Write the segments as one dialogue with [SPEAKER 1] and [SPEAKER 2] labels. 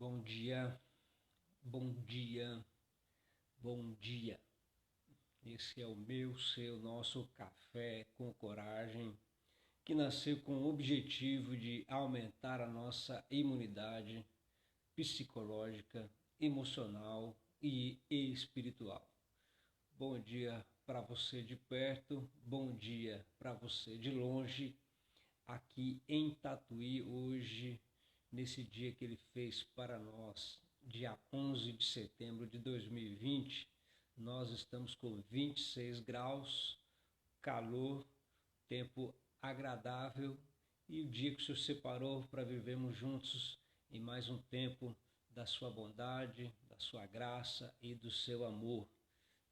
[SPEAKER 1] Bom dia, bom dia, bom dia. Esse é o meu, seu, nosso café com coragem, que nasceu com o objetivo de aumentar a nossa imunidade psicológica, emocional e espiritual. Bom dia para você de perto, bom dia para você de longe, aqui em Tatuí hoje, nesse dia que ele fez para nós, dia 11 de setembro de 2020, nós estamos com 26 graus, calor, tempo agradável e o dia que o Senhor separou para vivermos juntos em mais um tempo da sua bondade, da sua graça e do seu amor.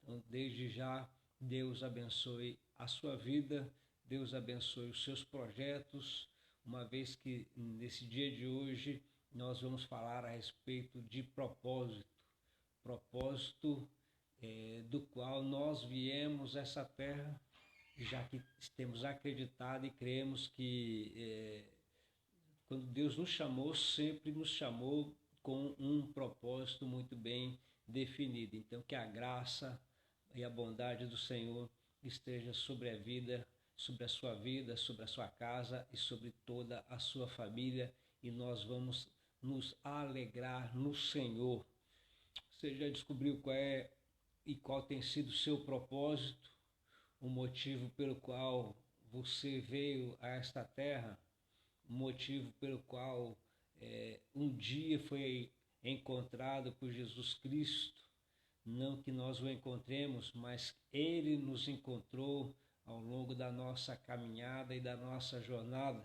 [SPEAKER 1] Então, desde já, Deus abençoe a sua vida, Deus abençoe os seus projetos, uma vez que nesse dia de hoje nós vamos falar a respeito de propósito do qual nós viemos a essa terra, já que temos acreditado e cremos que quando Deus nos chamou, sempre nos chamou com um propósito muito bem definido. Então, que a graça e a bondade do Senhor esteja sobre a vida, sobre a sua vida, sobre a sua casa e sobre toda a sua família, e nós vamos nos alegrar no Senhor. Você já descobriu qual é e qual tem sido o seu propósito, o motivo pelo qual você veio a esta terra, o motivo pelo qual um dia foi encontrado por Jesus Cristo? Não que nós o encontremos, mas Ele nos encontrou ao longo da nossa caminhada e da nossa jornada.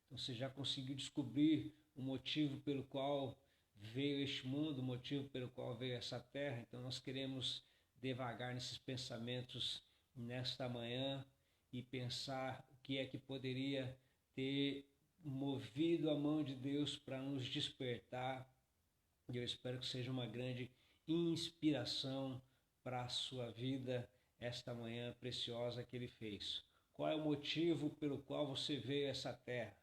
[SPEAKER 1] Então você já conseguiu descobrir o motivo pelo qual veio este mundo, o motivo pelo qual veio essa terra? Então nós queremos devagar nesses pensamentos nesta manhã e pensar o que é que poderia ter movido a mão de Deus para nos despertar. E eu espero que seja uma grande inspiração para a sua vida esta manhã preciosa que Ele fez. Qual é o motivo pelo qual você veio a essa terra?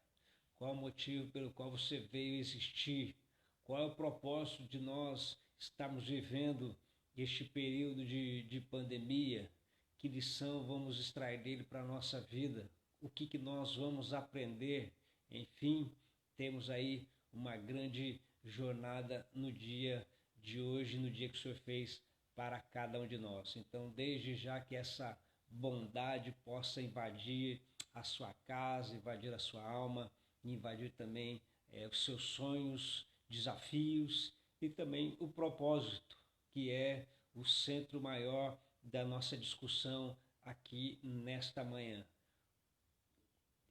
[SPEAKER 1] Qual é o motivo pelo qual você veio existir? Qual é o propósito de nós estarmos vivendo este período de pandemia? Que lição vamos extrair dele para a nossa vida? O que nós vamos aprender? Enfim, temos aí uma grande jornada no dia de hoje, no dia que o Senhor fez para cada um de nós. Então, desde já que essa bondade possa invadir a sua casa, invadir a sua alma, invadir também os seus sonhos, desafios e também o propósito, que é o centro maior da nossa discussão aqui nesta manhã.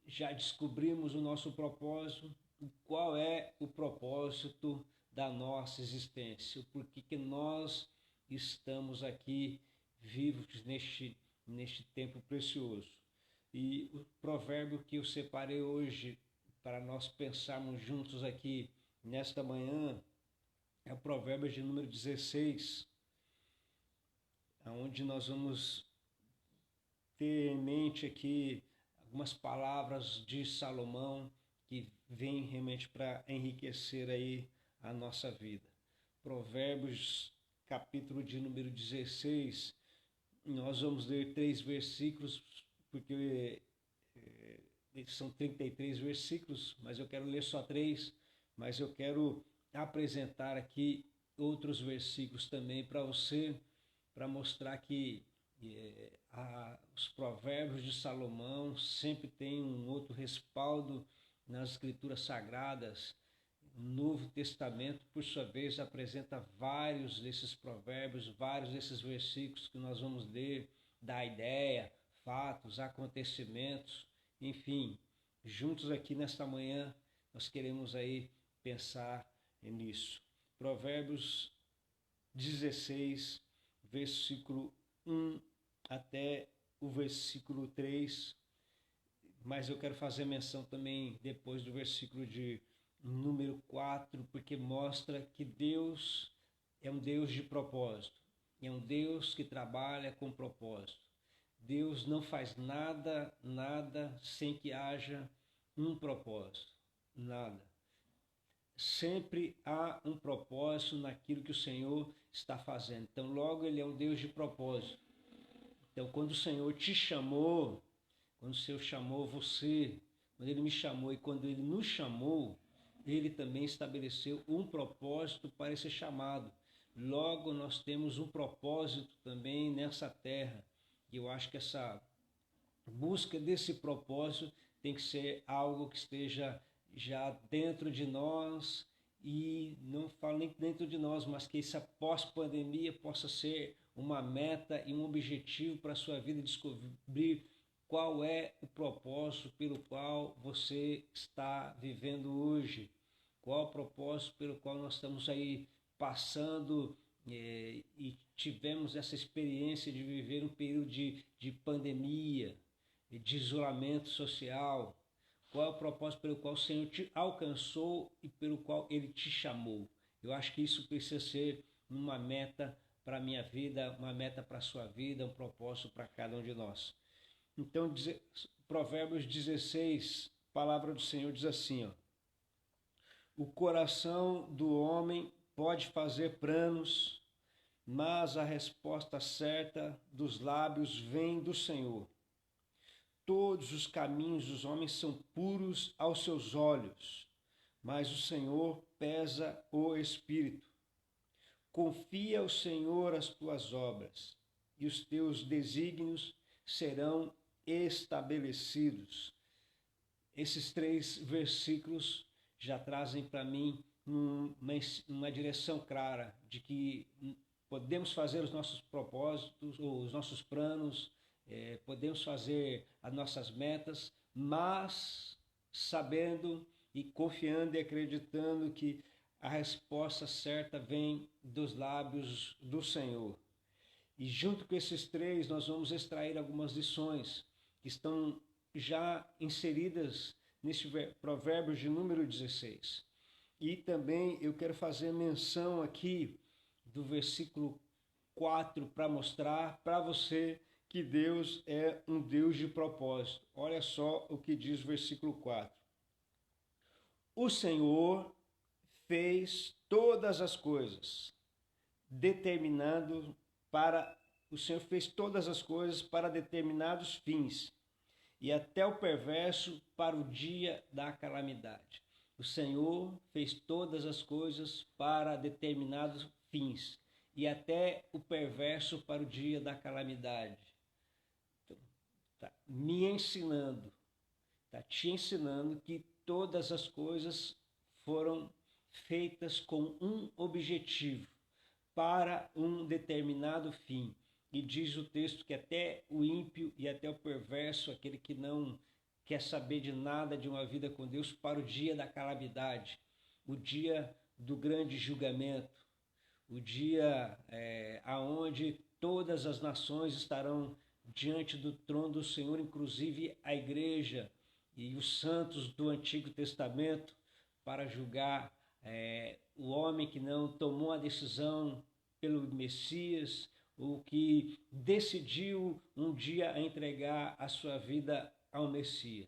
[SPEAKER 1] Já descobrimos o nosso propósito. Qual é o propósito da nossa existência? Por que nós estamos aqui vivos neste tempo precioso? E o provérbio que eu separei hoje para nós pensarmos juntos aqui nesta manhã é o provérbio de número 16, onde nós vamos ter em mente aqui algumas palavras de Salomão que vêm realmente para enriquecer aí a nossa vida. Provérbios, capítulo de número 16, nós vamos ler 3 versículos, porque são 33 versículos, mas eu quero ler só 3, mas eu quero apresentar aqui outros versículos também para você, para mostrar que os provérbios de Salomão sempre tem um outro respaldo nas escrituras sagradas. O Novo Testamento, por sua vez, apresenta vários desses provérbios, vários desses versículos que nós vamos ler, da ideia, fatos, acontecimentos, enfim, juntos aqui nesta manhã nós queremos aí pensar nisso. Provérbios 16, versículo 1 até o versículo 3, mas eu quero fazer menção também depois do versículo de número 4, porque mostra que Deus é um Deus de propósito, é um Deus que trabalha com propósito. Deus não faz nada sem que haja um propósito, nada. sempre há um propósito naquilo que o Senhor está fazendo. Então, logo, Ele é um Deus de propósito. Então, quando o Senhor te chamou, quando o Senhor chamou você, quando Ele me chamou e quando Ele nos chamou, Ele também estabeleceu um propósito para esse chamado. Logo, nós temos um propósito também nessa terra. E eu acho que essa busca desse propósito tem que ser algo que esteja já dentro de nós, e não falo nem dentro de nós, mas que essa pós-pandemia possa ser uma meta e um objetivo para a sua vida, descobrir qual é o propósito pelo qual você está vivendo hoje, qual o propósito pelo qual nós estamos aí passando e tivemos essa experiência de viver um período de pandemia, de isolamento social. Qual é o propósito pelo qual o Senhor te alcançou e pelo qual Ele te chamou? Eu acho que isso precisa ser uma meta para a minha vida, uma meta para a sua vida, um propósito para cada um de nós. Então, Provérbios 16, a palavra do Senhor diz assim, ó: o coração do homem pode fazer planos, mas a resposta certa dos lábios vem do Senhor. Todos os caminhos dos homens são puros aos seus olhos, mas o Senhor pesa o espírito. Confia ao Senhor as tuas obras, e os teus desígnios serão estabelecidos. Esses 3 versículos já trazem para mim uma direção clara de que podemos fazer os nossos propósitos, ou os nossos planos, podemos fazer as nossas metas, mas sabendo e confiando e acreditando que a resposta certa vem dos lábios do Senhor. E junto com esses 3, nós vamos extrair algumas lições que estão já inseridas nesse provérbio de número 16. E também eu quero fazer menção aqui do versículo 4 para mostrar para você que Deus é um Deus de propósito. Olha só o que diz o versículo 4. O Senhor fez todas as coisas, o Senhor fez todas as coisas para determinados fins, e até o perverso para o dia da calamidade. O Senhor fez todas as coisas para determinados fins, e até o perverso para o dia da calamidade. Então, está me ensinando, está te ensinando que todas as coisas foram feitas com um objetivo, para um determinado fim. E diz o texto que até o ímpio e até o perverso, aquele que não quer saber de nada de uma vida com Deus, para o dia da calamidade, o dia do grande julgamento, o dia aonde todas as nações estarão diante do trono do Senhor, inclusive a igreja e os santos do Antigo Testamento, para julgar o homem que não tomou a decisão pelo Messias, o que decidiu um dia entregar a sua vida ao Messias.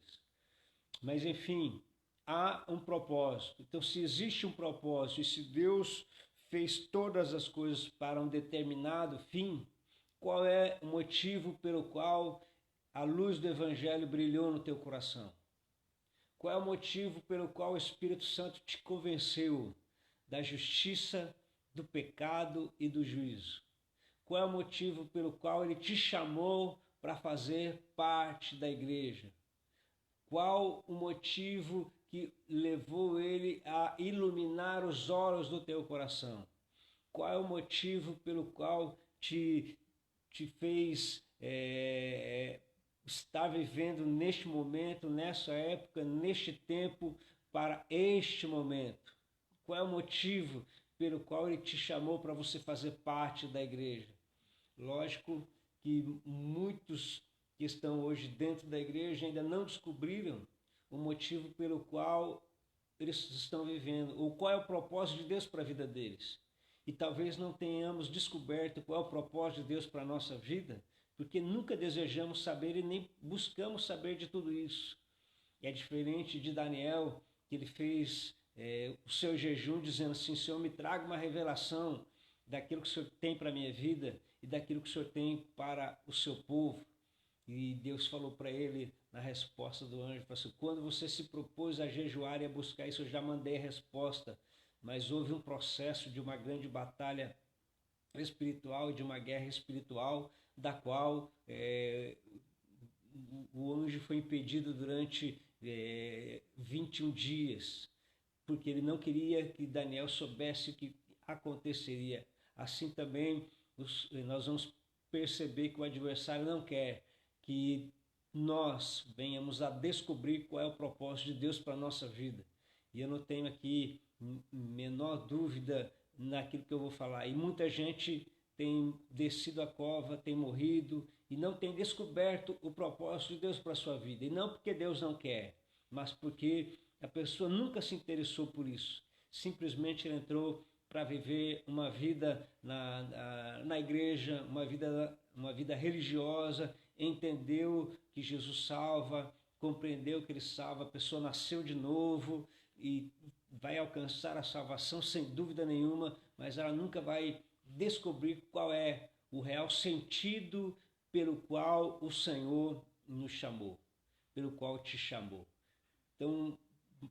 [SPEAKER 1] Mas enfim, há um propósito. Então, se existe um propósito e se Deus fez todas as coisas para um determinado fim, qual é o motivo pelo qual a luz do Evangelho brilhou no teu coração? Qual é o motivo pelo qual o Espírito Santo te convenceu da justiça, do pecado e do juízo? Qual é o motivo pelo qual ele te chamou para fazer parte da igreja? Qual o motivo que levou ele a iluminar os olhos do teu coração? Qual é o motivo pelo qual te fez estar vivendo neste momento, nessa época, neste tempo, para este momento? Qual é o motivo pelo qual ele te chamou para você fazer parte da igreja? Lógico que muitos que estão hoje dentro da igreja ainda não descobriram o motivo pelo qual eles estão vivendo, ou qual é o propósito de Deus para a vida deles. E talvez não tenhamos descoberto qual é o propósito de Deus para a nossa vida, porque nunca desejamos saber e nem buscamos saber de tudo isso. E é diferente de Daniel, que ele fez o seu jejum, dizendo assim: Senhor, me traga uma revelação daquilo que o Senhor tem para a minha vida e daquilo que o Senhor tem para o seu povo. E Deus falou para ele, na resposta do anjo, assim: quando você se propôs a jejuar e a buscar isso, eu já mandei a resposta, mas houve um processo de uma grande batalha espiritual, de uma guerra espiritual, da qual o anjo foi impedido durante 21 dias, porque ele não queria que Daniel soubesse o que aconteceria. Assim também nós vamos perceber que o adversário não quer que nós venhamos a descobrir qual é o propósito de Deus para a nossa vida. E eu não tenho aqui menor dúvida naquilo que eu vou falar. E muita gente tem descido a cova, tem morrido e não tem descoberto o propósito de Deus para a sua vida. E não porque Deus não quer, mas porque a pessoa nunca se interessou por isso. Simplesmente ele entrou para viver uma vida na igreja, uma vida religiosa, entendeu que Jesus salva, compreendeu que ele salva, a pessoa nasceu de novo e vai alcançar a salvação sem dúvida nenhuma, mas ela nunca vai descobrir qual é o real sentido pelo qual o Senhor nos chamou, pelo qual te chamou. Então,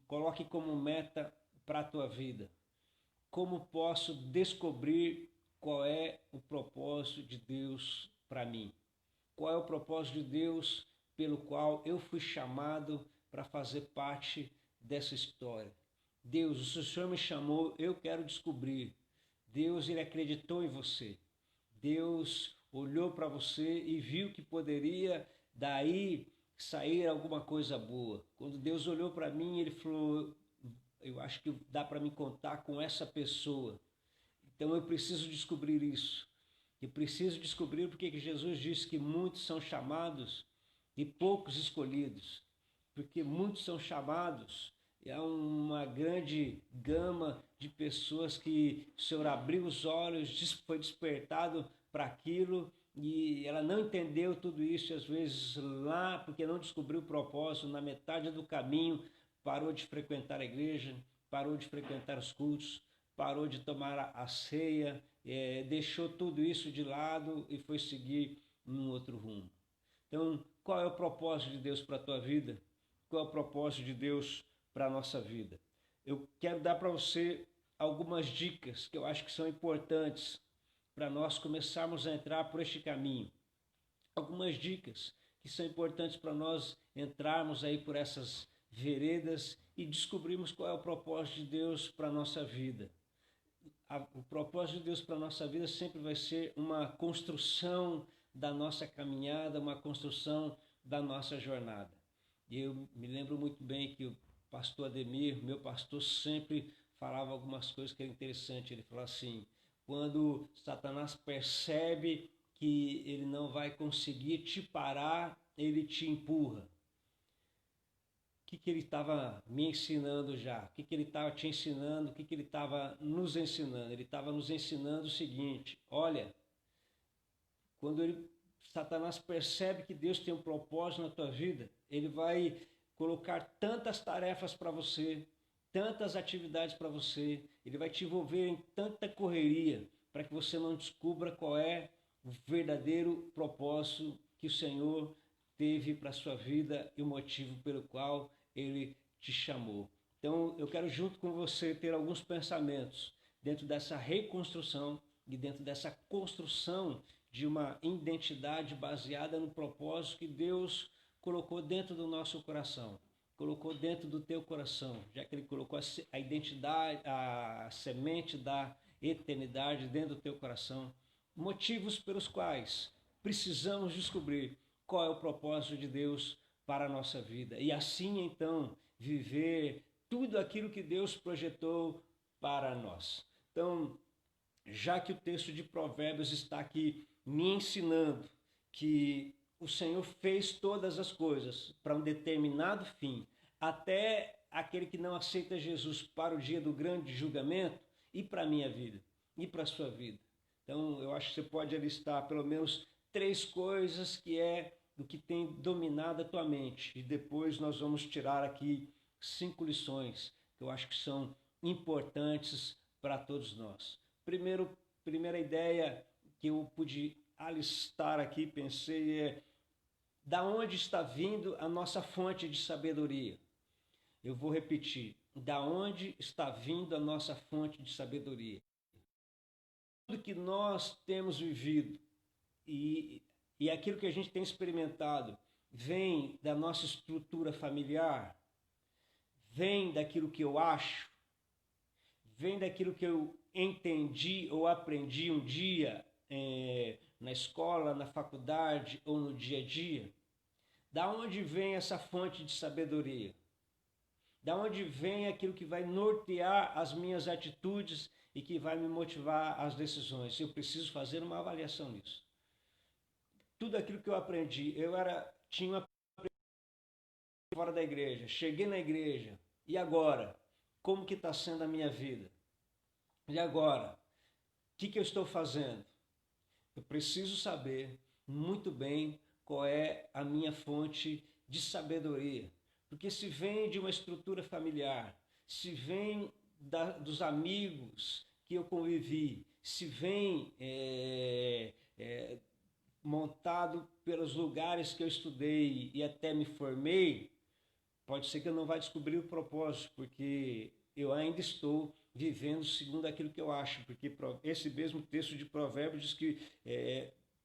[SPEAKER 1] coloque como meta para a tua vida: como posso descobrir qual é o propósito de Deus para mim? Qual é o propósito de Deus pelo qual eu fui chamado para fazer parte dessa história? Deus, o Senhor me chamou, eu quero descobrir. Deus, ele acreditou em você. Deus olhou para você e viu que poderia daí sair alguma coisa boa. Quando Deus olhou para mim, ele falou: eu acho que dá para me contar com essa pessoa. Então eu preciso descobrir isso. Eu preciso descobrir porque que Jesus disse que muitos são chamados e poucos escolhidos. Porque muitos são chamados, e há uma grande gama de pessoas que o Senhor abriu os olhos, foi despertado para aquilo, e ela não entendeu tudo isso, e às vezes lá, porque não descobriu o propósito, na metade do caminho, parou de frequentar a igreja, parou de frequentar os cultos, parou de tomar a ceia, deixou tudo isso de lado e foi seguir um outro rumo. Então, qual é o propósito de Deus para a tua vida? Qual é o propósito de Deus para a nossa vida? Eu quero dar para você algumas dicas que eu acho que são importantes para nós começarmos a entrar por este caminho. Algumas dicas que são importantes para nós entrarmos aí por essas veredas e descobrirmos qual é o propósito de Deus para a nossa vida. O propósito de Deus para a nossa vida sempre vai ser uma construção da nossa caminhada, uma construção da nossa jornada. E eu me lembro muito bem que o pastor Ademir, meu pastor, sempre falava algumas coisas que eram interessantes. Ele falava assim: quando Satanás percebe que ele não vai conseguir te parar, ele te empurra. O que ele estava me ensinando já? O que ele estava te ensinando? O que ele estava nos ensinando? Ele estava nos ensinando o seguinte: olha, quando Satanás percebe que Deus tem um propósito na tua vida, ele vai colocar tantas tarefas para você, tantas atividades para você, ele vai te envolver em tanta correria para que você não descubra qual é o verdadeiro propósito que o Senhor teve para a sua vida e o motivo pelo qual ele te chamou. Então, eu quero junto com você ter alguns pensamentos dentro dessa reconstrução e dentro dessa construção de uma identidade baseada no propósito que Deus colocou dentro do nosso coração, colocou dentro do teu coração, já que ele colocou a identidade, a semente da eternidade dentro do teu coração. Motivos pelos quais precisamos descobrir qual é o propósito de Deus para a nossa vida. E assim, então, viver tudo aquilo que Deus projetou para nós. Então, já que o texto de Provérbios está aqui me ensinando que o Senhor fez todas as coisas para um determinado fim, até aquele que não aceita Jesus para o dia do grande julgamento, e para a minha vida, e para a sua vida. Então, eu acho que você pode alistar pelo menos 3 coisas que é do que tem dominado a tua mente. E depois nós vamos tirar aqui 5 lições que eu acho que são importantes para todos nós. Primeira ideia que eu pude alistar aqui, pensei, da onde está vindo a nossa fonte de sabedoria? Eu vou repetir, da onde está vindo a nossa fonte de sabedoria? Tudo que nós temos vivido e aquilo que a gente tem experimentado vem da nossa estrutura familiar, vem daquilo que eu acho, vem daquilo que eu entendi ou aprendi um dia na escola, na faculdade ou no dia a dia. Da onde vem essa fonte de sabedoria? Da onde vem aquilo que vai nortear as minhas atitudes e que vai me motivar às decisões? Eu preciso fazer uma avaliação nisso. Tudo aquilo que eu aprendi, tinha fora da igreja, cheguei na igreja, e agora? Como que está sendo a minha vida? E agora? O que eu estou fazendo? Eu preciso saber muito bem qual é a minha fonte de sabedoria. Porque se vem de uma estrutura familiar, se vem dos amigos que eu convivi, se vem montado pelos lugares que eu estudei e até me formei, pode ser que eu não vá descobrir o propósito, porque eu ainda estou vivendo segundo aquilo que eu acho, porque esse mesmo texto de Provérbios diz que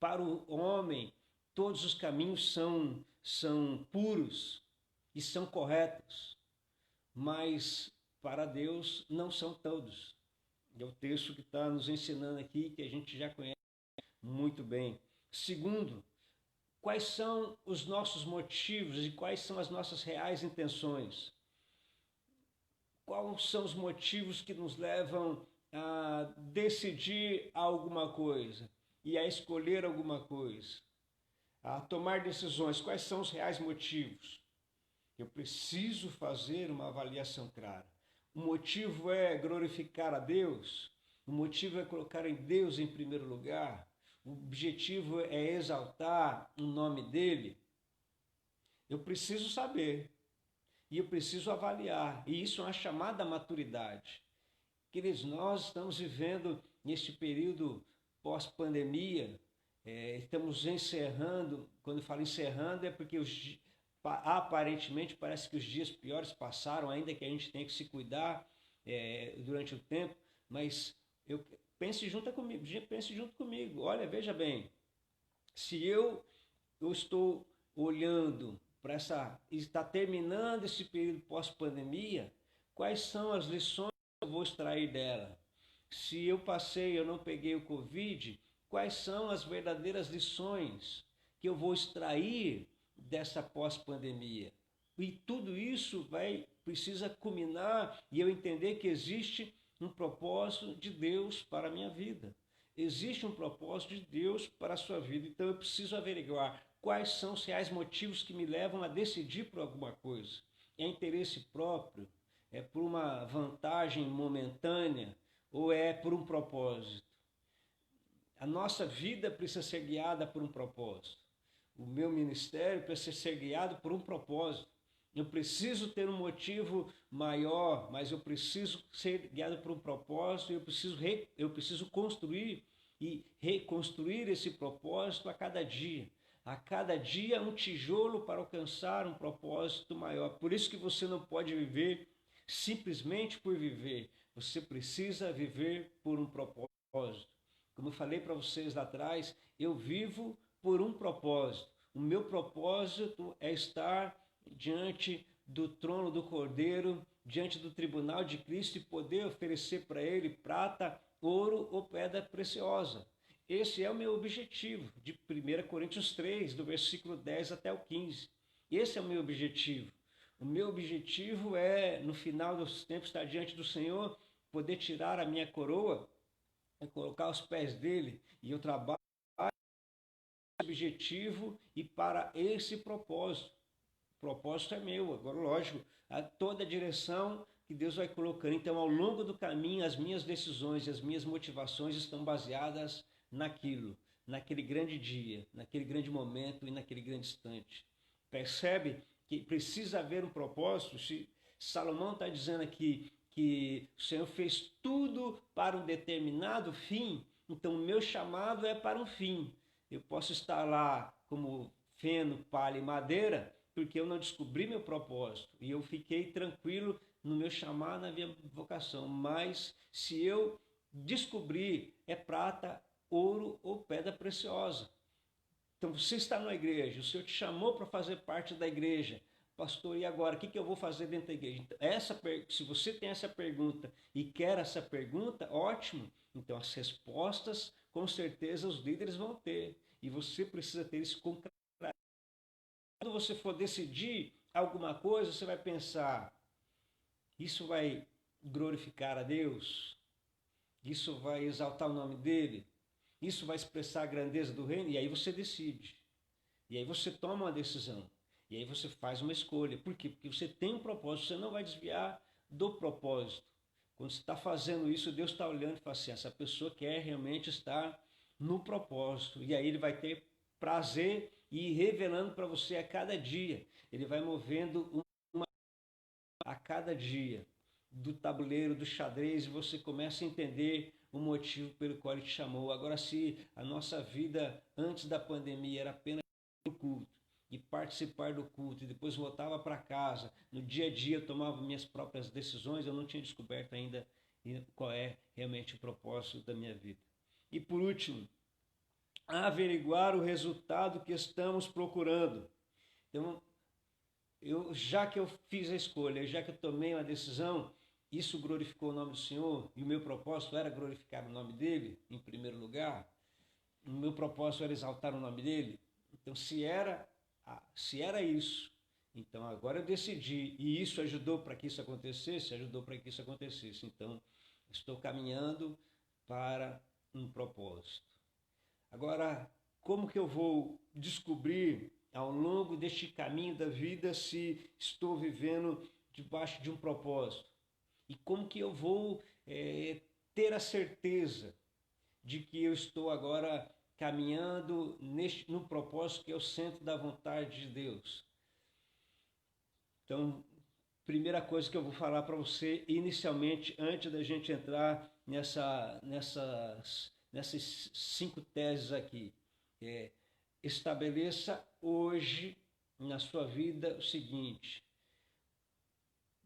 [SPEAKER 1] para o homem todos os caminhos são puros e são corretos, mas para Deus não são todos. É o texto que está nos ensinando aqui, que a gente já conhece muito bem. Segundo, quais são os nossos motivos e quais são as nossas reais intenções? Quais são os motivos que nos levam a decidir alguma coisa e a escolher alguma coisa? A tomar decisões? Quais são os reais motivos? Eu preciso fazer uma avaliação clara. O motivo é glorificar a Deus? O motivo é colocar em Deus em primeiro lugar? O objetivo é exaltar o nome dele? Eu preciso saber e eu preciso avaliar. E isso é uma chamada maturidade. Queridos, nós estamos vivendo neste período pós-pandemia, estamos encerrando. Quando eu falo encerrando é porque aparentemente parece que os dias piores passaram, ainda que a gente tenha que se cuidar durante o tempo, mas pense junto comigo. Olha, veja bem, se eu estou olhando para está terminando esse período pós-pandemia, quais são as lições que eu vou extrair dela? Se eu não peguei o Covid, quais são as verdadeiras lições que eu vou extrair dessa pós-pandemia? E tudo isso precisa culminar e eu entender que existe um propósito de Deus para a minha vida. Existe um propósito de Deus para a sua vida. Então eu preciso averiguar quais são os reais motivos que me levam a decidir por alguma coisa. É interesse próprio? É por uma vantagem momentânea? Ou é por um propósito? A nossa vida precisa ser guiada por um propósito. O meu ministério precisa ser guiado por um propósito. Eu preciso ter um motivo maior, mas eu preciso ser guiado por um propósito, eu preciso construir e reconstruir esse propósito a cada dia. A cada dia um tijolo para alcançar um propósito maior. Por isso que você não pode viver simplesmente por viver. Você precisa viver por um propósito. Como eu falei para vocês lá atrás, eu vivo por um propósito. O meu propósito é estar diante do trono do Cordeiro, diante do tribunal de Cristo e poder oferecer para ele prata, ouro ou pedra preciosa. Esse é o meu objetivo, de 1 Coríntios 3, do versículo 10 até o 15. Esse é o meu objetivo. O meu objetivo é, no final dos tempos, estar diante do Senhor, poder tirar a minha coroa e colocar aos pés dele. E eu trabalho para esse objetivo e para esse propósito. O propósito é meu, agora lógico, toda a direção que Deus vai colocando. Então, ao longo do caminho, as minhas decisões e as minhas motivações estão baseadas naquele grande dia, naquele grande momento e naquele grande instante. Percebe que precisa haver um propósito? Se Salomão está dizendo aqui que o Senhor fez tudo para um determinado fim, então o meu chamado é para um fim. Eu posso estar lá como feno, palha e madeira, porque eu não descobri meu propósito e eu fiquei tranquilo no meu chamado, na minha vocação. Mas se eu descobrir, é prata, ouro ou pedra preciosa. Então você está na igreja, o Senhor te chamou para fazer parte da igreja. Pastor, e agora? O que eu vou fazer dentro da igreja? Então, se você tem essa pergunta e quer essa pergunta, ótimo. Então as respostas, com certeza, os líderes vão ter. E você precisa ter isso concreto. Quando você for decidir alguma coisa, você vai pensar, isso vai glorificar a Deus? Isso vai exaltar o nome dele? Isso vai expressar a grandeza do reino? E aí você decide. E aí você toma uma decisão. E aí você faz uma escolha. Por quê? Porque você tem um propósito. Você não vai desviar do propósito. Quando você está fazendo isso, Deus está olhando e fala assim, essa pessoa quer realmente estar no propósito. E aí ele vai ter prazer e ir revelando para você a cada dia. Ele vai movendo a cada dia do tabuleiro, do xadrez, e você começa a entender o motivo pelo qual ele te chamou. Agora, se a nossa vida antes da pandemia era apenas o culto, e participar do culto, e depois voltava para casa, no dia a dia eu tomava minhas próprias decisões, eu não tinha descoberto ainda qual é realmente o propósito da minha vida. E por último, averiguar o resultado que estamos procurando. Então, já que eu fiz a escolha, já que eu tomei uma decisão, isso glorificou o nome do Senhor, e o meu propósito era glorificar o nome dele, em primeiro lugar, o meu propósito era exaltar o nome dele. Então, se era isso, então agora eu decidi, e isso ajudou para que isso acontecesse, Então, estou caminhando para um propósito. Agora, como que eu vou descobrir ao longo deste caminho da vida se estou vivendo debaixo de um propósito? E como que eu vou ter a certeza de que eu estou agora caminhando no propósito que é o centro da vontade de Deus? Então, primeira coisa que eu vou falar para você inicialmente, antes da gente entrar nessas 5 teses aqui, estabeleça hoje na sua vida o seguinte: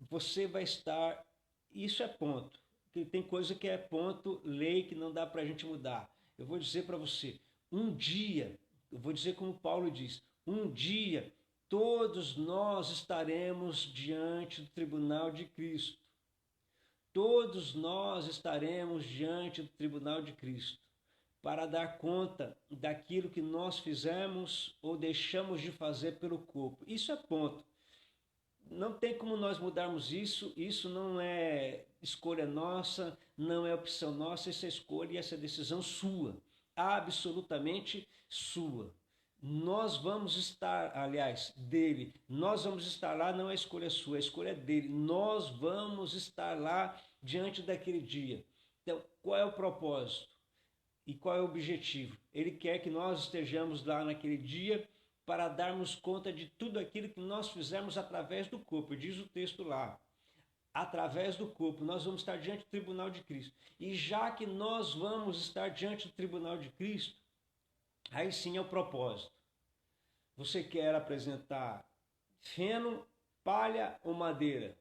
[SPEAKER 1] você vai estar, isso é ponto, que tem coisa que é ponto, lei que não dá para a gente mudar. Eu vou dizer para você, eu vou dizer como Paulo diz, um dia todos nós estaremos diante do tribunal de Cristo. Todos nós estaremos diante do tribunal de Cristo para dar conta daquilo que nós fizemos ou deixamos de fazer pelo corpo. Isso é ponto. Não tem como nós mudarmos isso, isso não é escolha nossa, não é opção nossa, essa escolha e essa decisão sua, absolutamente sua. Nós vamos estar, aliás, dele, nós vamos estar lá, não é escolha sua, é escolha dele, nós vamos estar lá diante daquele dia. Então, qual é o propósito? E qual é o objetivo? Ele quer que nós estejamos lá naquele dia para darmos conta de tudo aquilo que nós fizemos através do corpo. Diz o texto lá, através do corpo, nós vamos estar diante do tribunal de Cristo. E já que nós vamos estar diante do tribunal de Cristo, aí sim é o propósito. Você quer apresentar feno, palha ou madeira?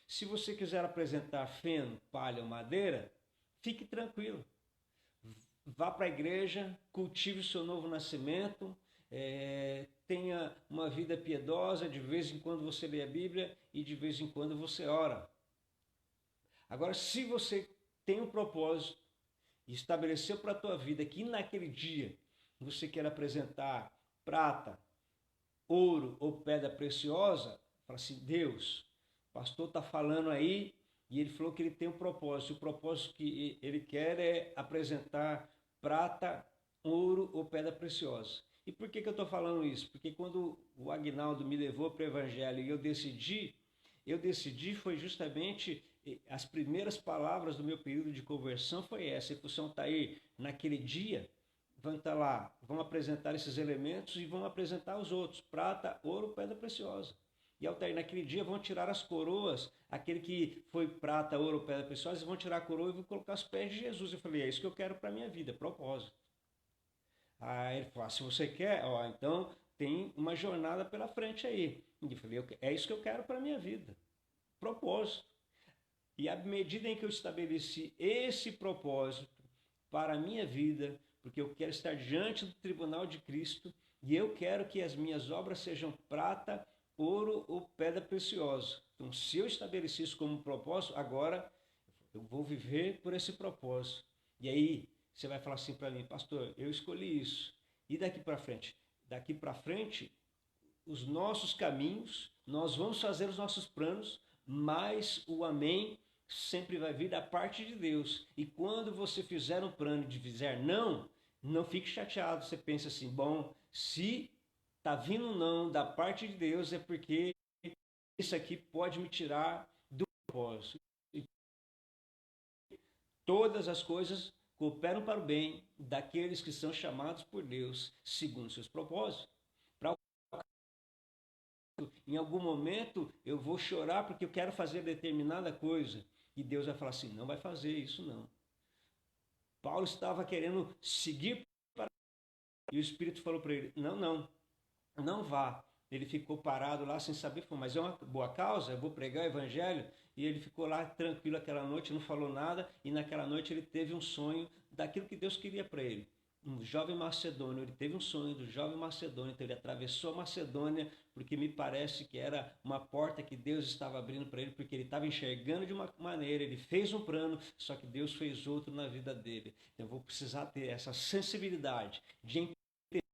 [SPEAKER 1] Se você quiser apresentar feno, palha ou madeira, fique tranquilo. Vá para a igreja, cultive o seu novo nascimento, tenha uma vida piedosa, de vez em quando você lê a Bíblia e de vez em quando você ora. Agora, se você tem um propósito e estabeleceu para a tua vida que naquele dia você quer apresentar prata, ouro ou pedra preciosa, fala assim, Deus, o pastor está falando aí e ele falou que ele tem um propósito. O propósito que ele quer é apresentar prata, ouro ou pedra preciosa. E por que eu estou falando isso? Porque quando o Agnaldo me levou para o Evangelho e eu decidi foi justamente as primeiras palavras do meu período de conversão foi essa. E você está aí naquele dia, vão estar lá, vão apresentar esses elementos e vão apresentar os outros, prata, ouro, pedra preciosa. E naquele dia vão tirar as coroas, aquele que foi prata, ouro, pedra preciosa, eles vão tirar a coroa e vão colocar os pés de Jesus. Eu falei, é isso que eu quero para a minha vida, propósito. Aí ele falou, se você quer, ó, então tem uma jornada pela frente aí. E eu falei, é isso que eu quero para a minha vida, propósito. E à medida em que eu estabeleci esse propósito para a minha vida, porque eu quero estar diante do tribunal de Cristo e eu quero que as minhas obras sejam prata, ouro ou pedra preciosa. Então, se eu estabeleci isso como propósito, agora eu vou viver por esse propósito. E aí você vai falar assim para mim, pastor, eu escolhi isso. E daqui para frente? Daqui para frente, os nossos caminhos, nós vamos fazer os nossos planos, mas o amém sempre vai vir da parte de Deus. E quando você fizer um plano e fizer não, não fique chateado. Você pensa assim, bom, se está vindo um não da parte de Deus é porque isso aqui pode me tirar do propósito. Todas as coisas cooperam para o bem daqueles que são chamados por Deus segundo seus propósitos. Em algum momento eu vou chorar porque eu quero fazer determinada coisa. E Deus vai falar assim, não vai fazer isso não. Paulo estava querendo seguir para... E o Espírito falou para ele, não vá. Ele ficou parado lá sem saber, mas é uma boa causa, eu vou pregar o evangelho. E ele ficou lá tranquilo aquela noite, não falou nada. E naquela noite ele teve um sonho daquilo que Deus queria para ele. Um jovem macedônio, ele teve um sonho do jovem macedônio, então ele atravessou a Macedônia, porque me parece que era uma porta que Deus estava abrindo para ele, porque ele estava enxergando de uma maneira, ele fez um plano, só que Deus fez outro na vida dele. Então eu vou precisar ter essa sensibilidade de entender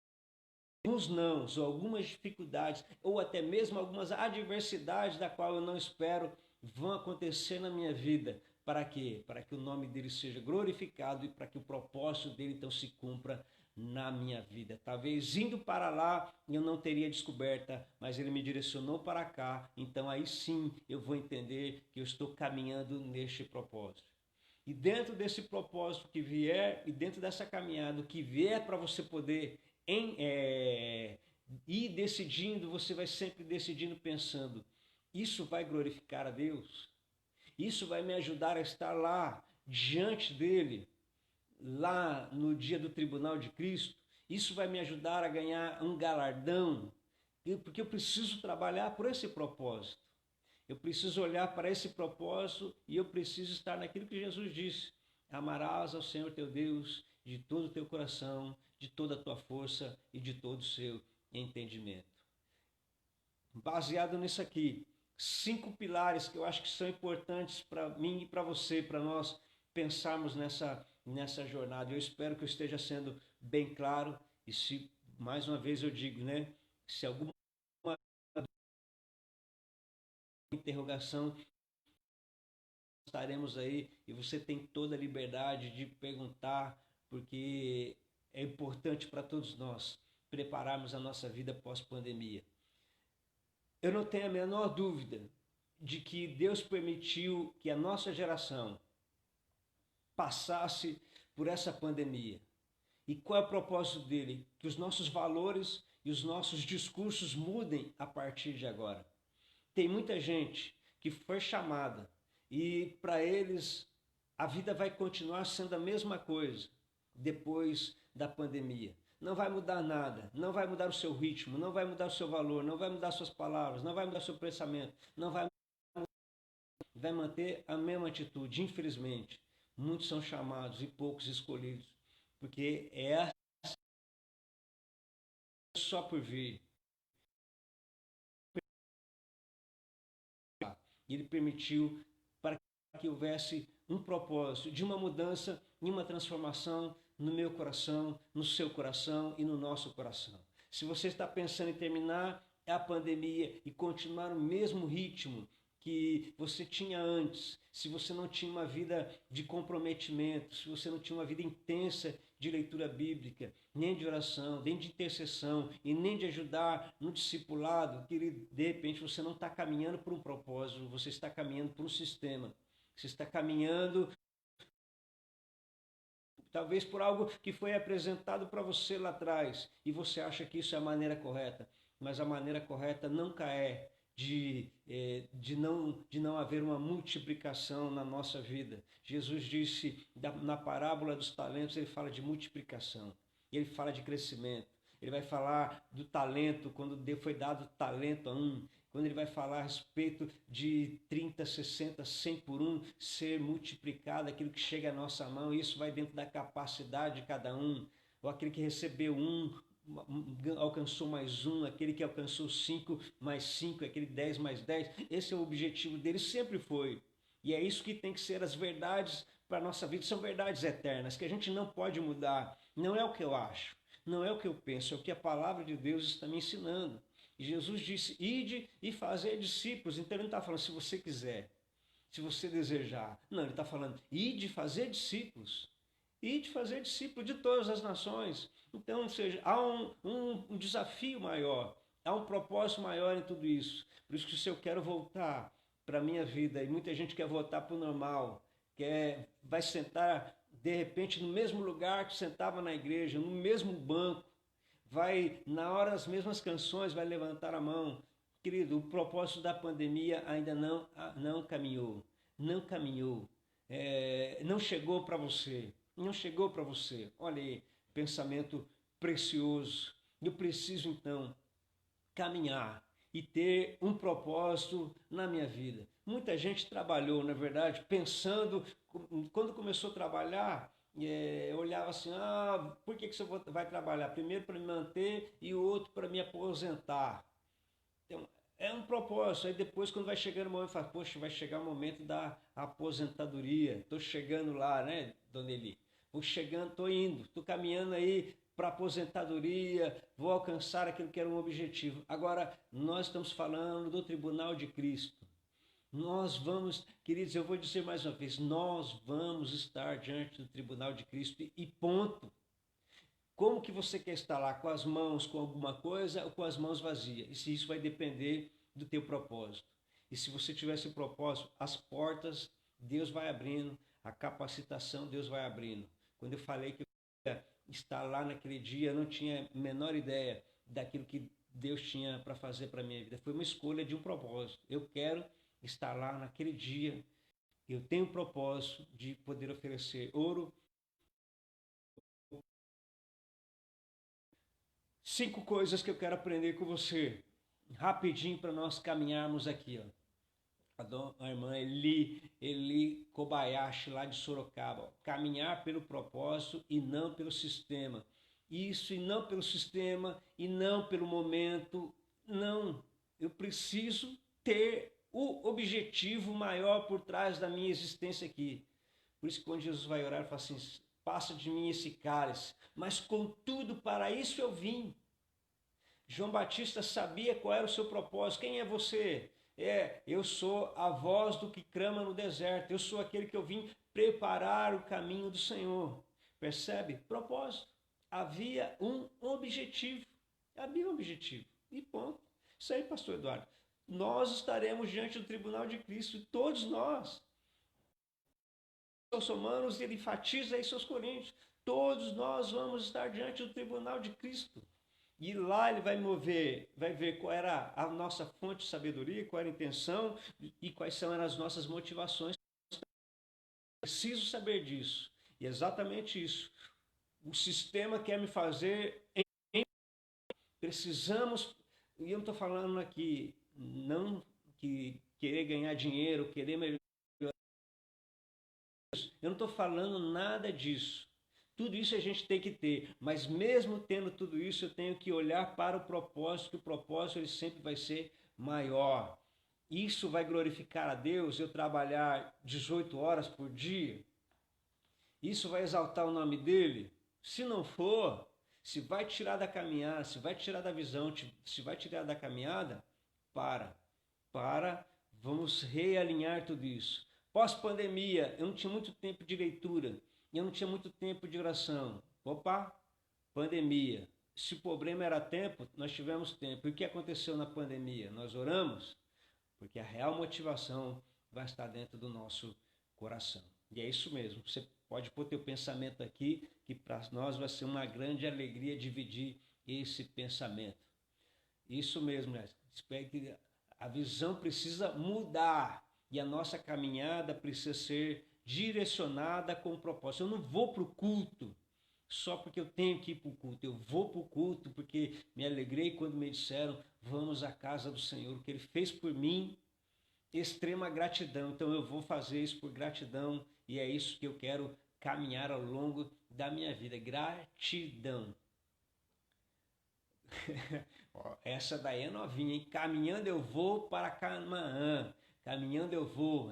[SPEAKER 1] alguns nãos, ou algumas dificuldades, ou até mesmo algumas adversidades da qual eu não espero, vão acontecer na minha vida. Para quê? Para que o nome dele seja glorificado e para que o propósito dele então se cumpra na minha vida. Talvez indo para lá eu não teria descoberta, mas ele me direcionou para cá, então aí sim eu vou entender que eu estou caminhando neste propósito. E dentro desse propósito que vier, e dentro dessa caminhada que vier para você poder ir decidindo, você vai sempre decidindo pensando, isso vai glorificar a Deus? Isso vai me ajudar a estar lá, diante dele, lá no dia do tribunal de Cristo? Isso vai me ajudar a ganhar um galardão? Porque eu preciso trabalhar por esse propósito. Eu preciso olhar para esse propósito e eu preciso estar naquilo que Jesus disse. Amarás ao Senhor teu Deus de todo o teu coração, de toda a tua força e de todo o seu entendimento. Baseado nisso aqui, 5 pilares que eu acho que são importantes para mim e para você, para nós pensarmos nessa jornada. Eu espero que eu esteja sendo bem claro e se, mais uma vez eu digo, né, se alguma interrogação, estaremos aí e você tem toda a liberdade de perguntar, porque é importante para todos nós prepararmos a nossa vida pós-pandemia. Eu não tenho a menor dúvida de que Deus permitiu que a nossa geração passasse por essa pandemia. E qual é o propósito dele? Que os nossos valores e os nossos discursos mudem a partir de agora. Tem muita gente que foi chamada e para eles a vida vai continuar sendo a mesma coisa depois da pandemia. Não vai mudar nada, não vai mudar o seu ritmo, não vai mudar o seu valor, não vai mudar suas palavras, não vai mudar seu pensamento, não vai manter a mesma atitude. Infelizmente, muitos são chamados e poucos escolhidos, porque é só por vir. Ele permitiu para que houvesse um propósito de uma mudança e uma transformação no meu coração, no seu coração e no nosso coração. Se você está pensando em terminar a pandemia e continuar o mesmo ritmo que você tinha antes, se você não tinha uma vida de comprometimento, se você não tinha uma vida intensa de leitura bíblica, nem de oração, nem de intercessão e nem de ajudar no discipulado, que de repente você não está caminhando por um propósito, você está caminhando por um sistema, você está caminhando talvez por algo que foi apresentado para você lá atrás e você acha que isso é a maneira correta, mas a maneira correta nunca é de não haver uma multiplicação na nossa vida. Jesus disse, na parábola dos talentos, ele fala de multiplicação, ele fala de crescimento. Ele vai falar do talento, quando foi dado talento a um. Quando ele vai falar a respeito de 30, 60, 100 por um, ser multiplicado, aquilo que chega à nossa mão, isso vai dentro da capacidade de cada um. Ou aquele que recebeu um, alcançou mais um, aquele que alcançou 5 mais 5, aquele 10 mais 10. Esse é o objetivo dele, sempre foi. E é isso que tem que ser as verdades para a nossa vida. São verdades eternas, que a gente não pode mudar. Não é o que eu acho, não é o que eu penso, é o que a palavra de Deus está me ensinando. E Jesus disse, ide e fazer discípulos. Então ele não está falando se você quiser, se você desejar. Não, ele está falando, ide fazer discípulos. Ide fazer discípulos de todas as nações. Então, ou seja, há um desafio maior, há um propósito maior em tudo isso. Por isso que se eu quero voltar para a minha vida, e muita gente quer voltar para o normal, vai sentar, de repente, no mesmo lugar que sentava na igreja, no mesmo banco, vai, na hora das mesmas canções, vai levantar a mão. Querido, o propósito da pandemia ainda não caminhou. Não caminhou. Não chegou para você. Não chegou para você. Olha aí, pensamento precioso. Eu preciso, então, caminhar e ter um propósito na minha vida. Muita gente trabalhou, na verdade, pensando, quando começou a trabalhar, olhava assim, por que você vai trabalhar? Primeiro para me manter e o outro para me aposentar. Então, é um propósito. Aí depois, quando vai chegando o momento, fala, poxa, vai chegar o momento da aposentadoria. Estou chegando lá, né, dona Eli? Vou chegando, estou indo, estou caminhando aí para a aposentadoria, vou alcançar aquilo que era um objetivo. Agora, nós estamos falando do tribunal de Cristo. Nós vamos, queridos, eu vou dizer mais uma vez, nós vamos estar diante do tribunal de Cristo e ponto. Como que você quer estar lá? Com as mãos com alguma coisa ou com as mãos vazias? E se isso vai depender do teu propósito. E se você tiver esse propósito, as portas Deus vai abrindo, a capacitação Deus vai abrindo. Quando eu falei que eu ia estar lá naquele dia, eu não tinha a menor ideia daquilo que Deus tinha para fazer para a minha vida. Foi uma escolha de um propósito. Eu quero estar lá naquele dia. Eu tenho o propósito de poder oferecer ouro. 5 coisas que eu quero aprender com você, rapidinho, para nós caminharmos aqui. A irmã Eli Kobayashi, lá de Sorocaba. Caminhar pelo propósito e não pelo sistema. Isso, e não pelo sistema, e não pelo momento. Não, eu preciso ter o objetivo maior por trás da minha existência aqui. Por isso que quando Jesus vai orar, ele fala assim, passa de mim esse cálice, mas contudo para isso eu vim. João Batista sabia qual era o seu propósito. Quem é você? Eu sou a voz do que clama no deserto. Eu sou aquele que eu vim preparar o caminho do Senhor. Percebe? Propósito. Havia um objetivo. Havia um objetivo. E ponto. Isso aí, pastor Eduardo. Nós estaremos diante do tribunal de Cristo. Todos nós. Aos Romanos, ele enfatiza isso aos Coríntios. Todos nós vamos estar diante do tribunal de Cristo. E lá ele vai ver qual era a nossa fonte de sabedoria, qual era a intenção e quais são as nossas motivações. Preciso saber disso. E é exatamente isso. O sistema quer me fazer... Precisamos... E eu não estou falando aqui, não que querer ganhar dinheiro, querer melhorar. Eu não estou falando nada disso. Tudo isso a gente tem que ter, mas mesmo tendo tudo isso, eu tenho que olhar para o propósito, que o propósito ele sempre vai ser maior. Isso vai glorificar a Deus, eu trabalhar 18 horas por dia? Isso vai exaltar o nome dele? Se não for, se vai tirar da caminhada, se vai tirar da visão, se vai tirar da caminhada, vamos realinhar tudo isso. Pós-pandemia, eu não tinha muito tempo de leitura, eu não tinha muito tempo de oração. Opa, pandemia. Se o problema era tempo, nós tivemos tempo. E o que aconteceu na pandemia? Nós oramos, porque a real motivação vai estar dentro do nosso coração. E é isso mesmo. Você pode pôr teu pensamento aqui, que para nós vai ser uma grande alegria dividir esse pensamento. Isso mesmo, né? Espero que A visão precisa mudar e a nossa caminhada precisa ser direcionada com um propósito. Eu não vou para o culto só porque eu tenho que ir para o culto. Eu vou para o culto porque me alegrei quando me disseram: vamos à casa do Senhor. O que Ele fez por mim, extrema gratidão. Então eu vou fazer isso por gratidão e é isso que eu quero caminhar ao longo da minha vida. Gratidão. Essa daí é novinha, hein? Caminhando eu vou para Canaã. Caminhando eu vou.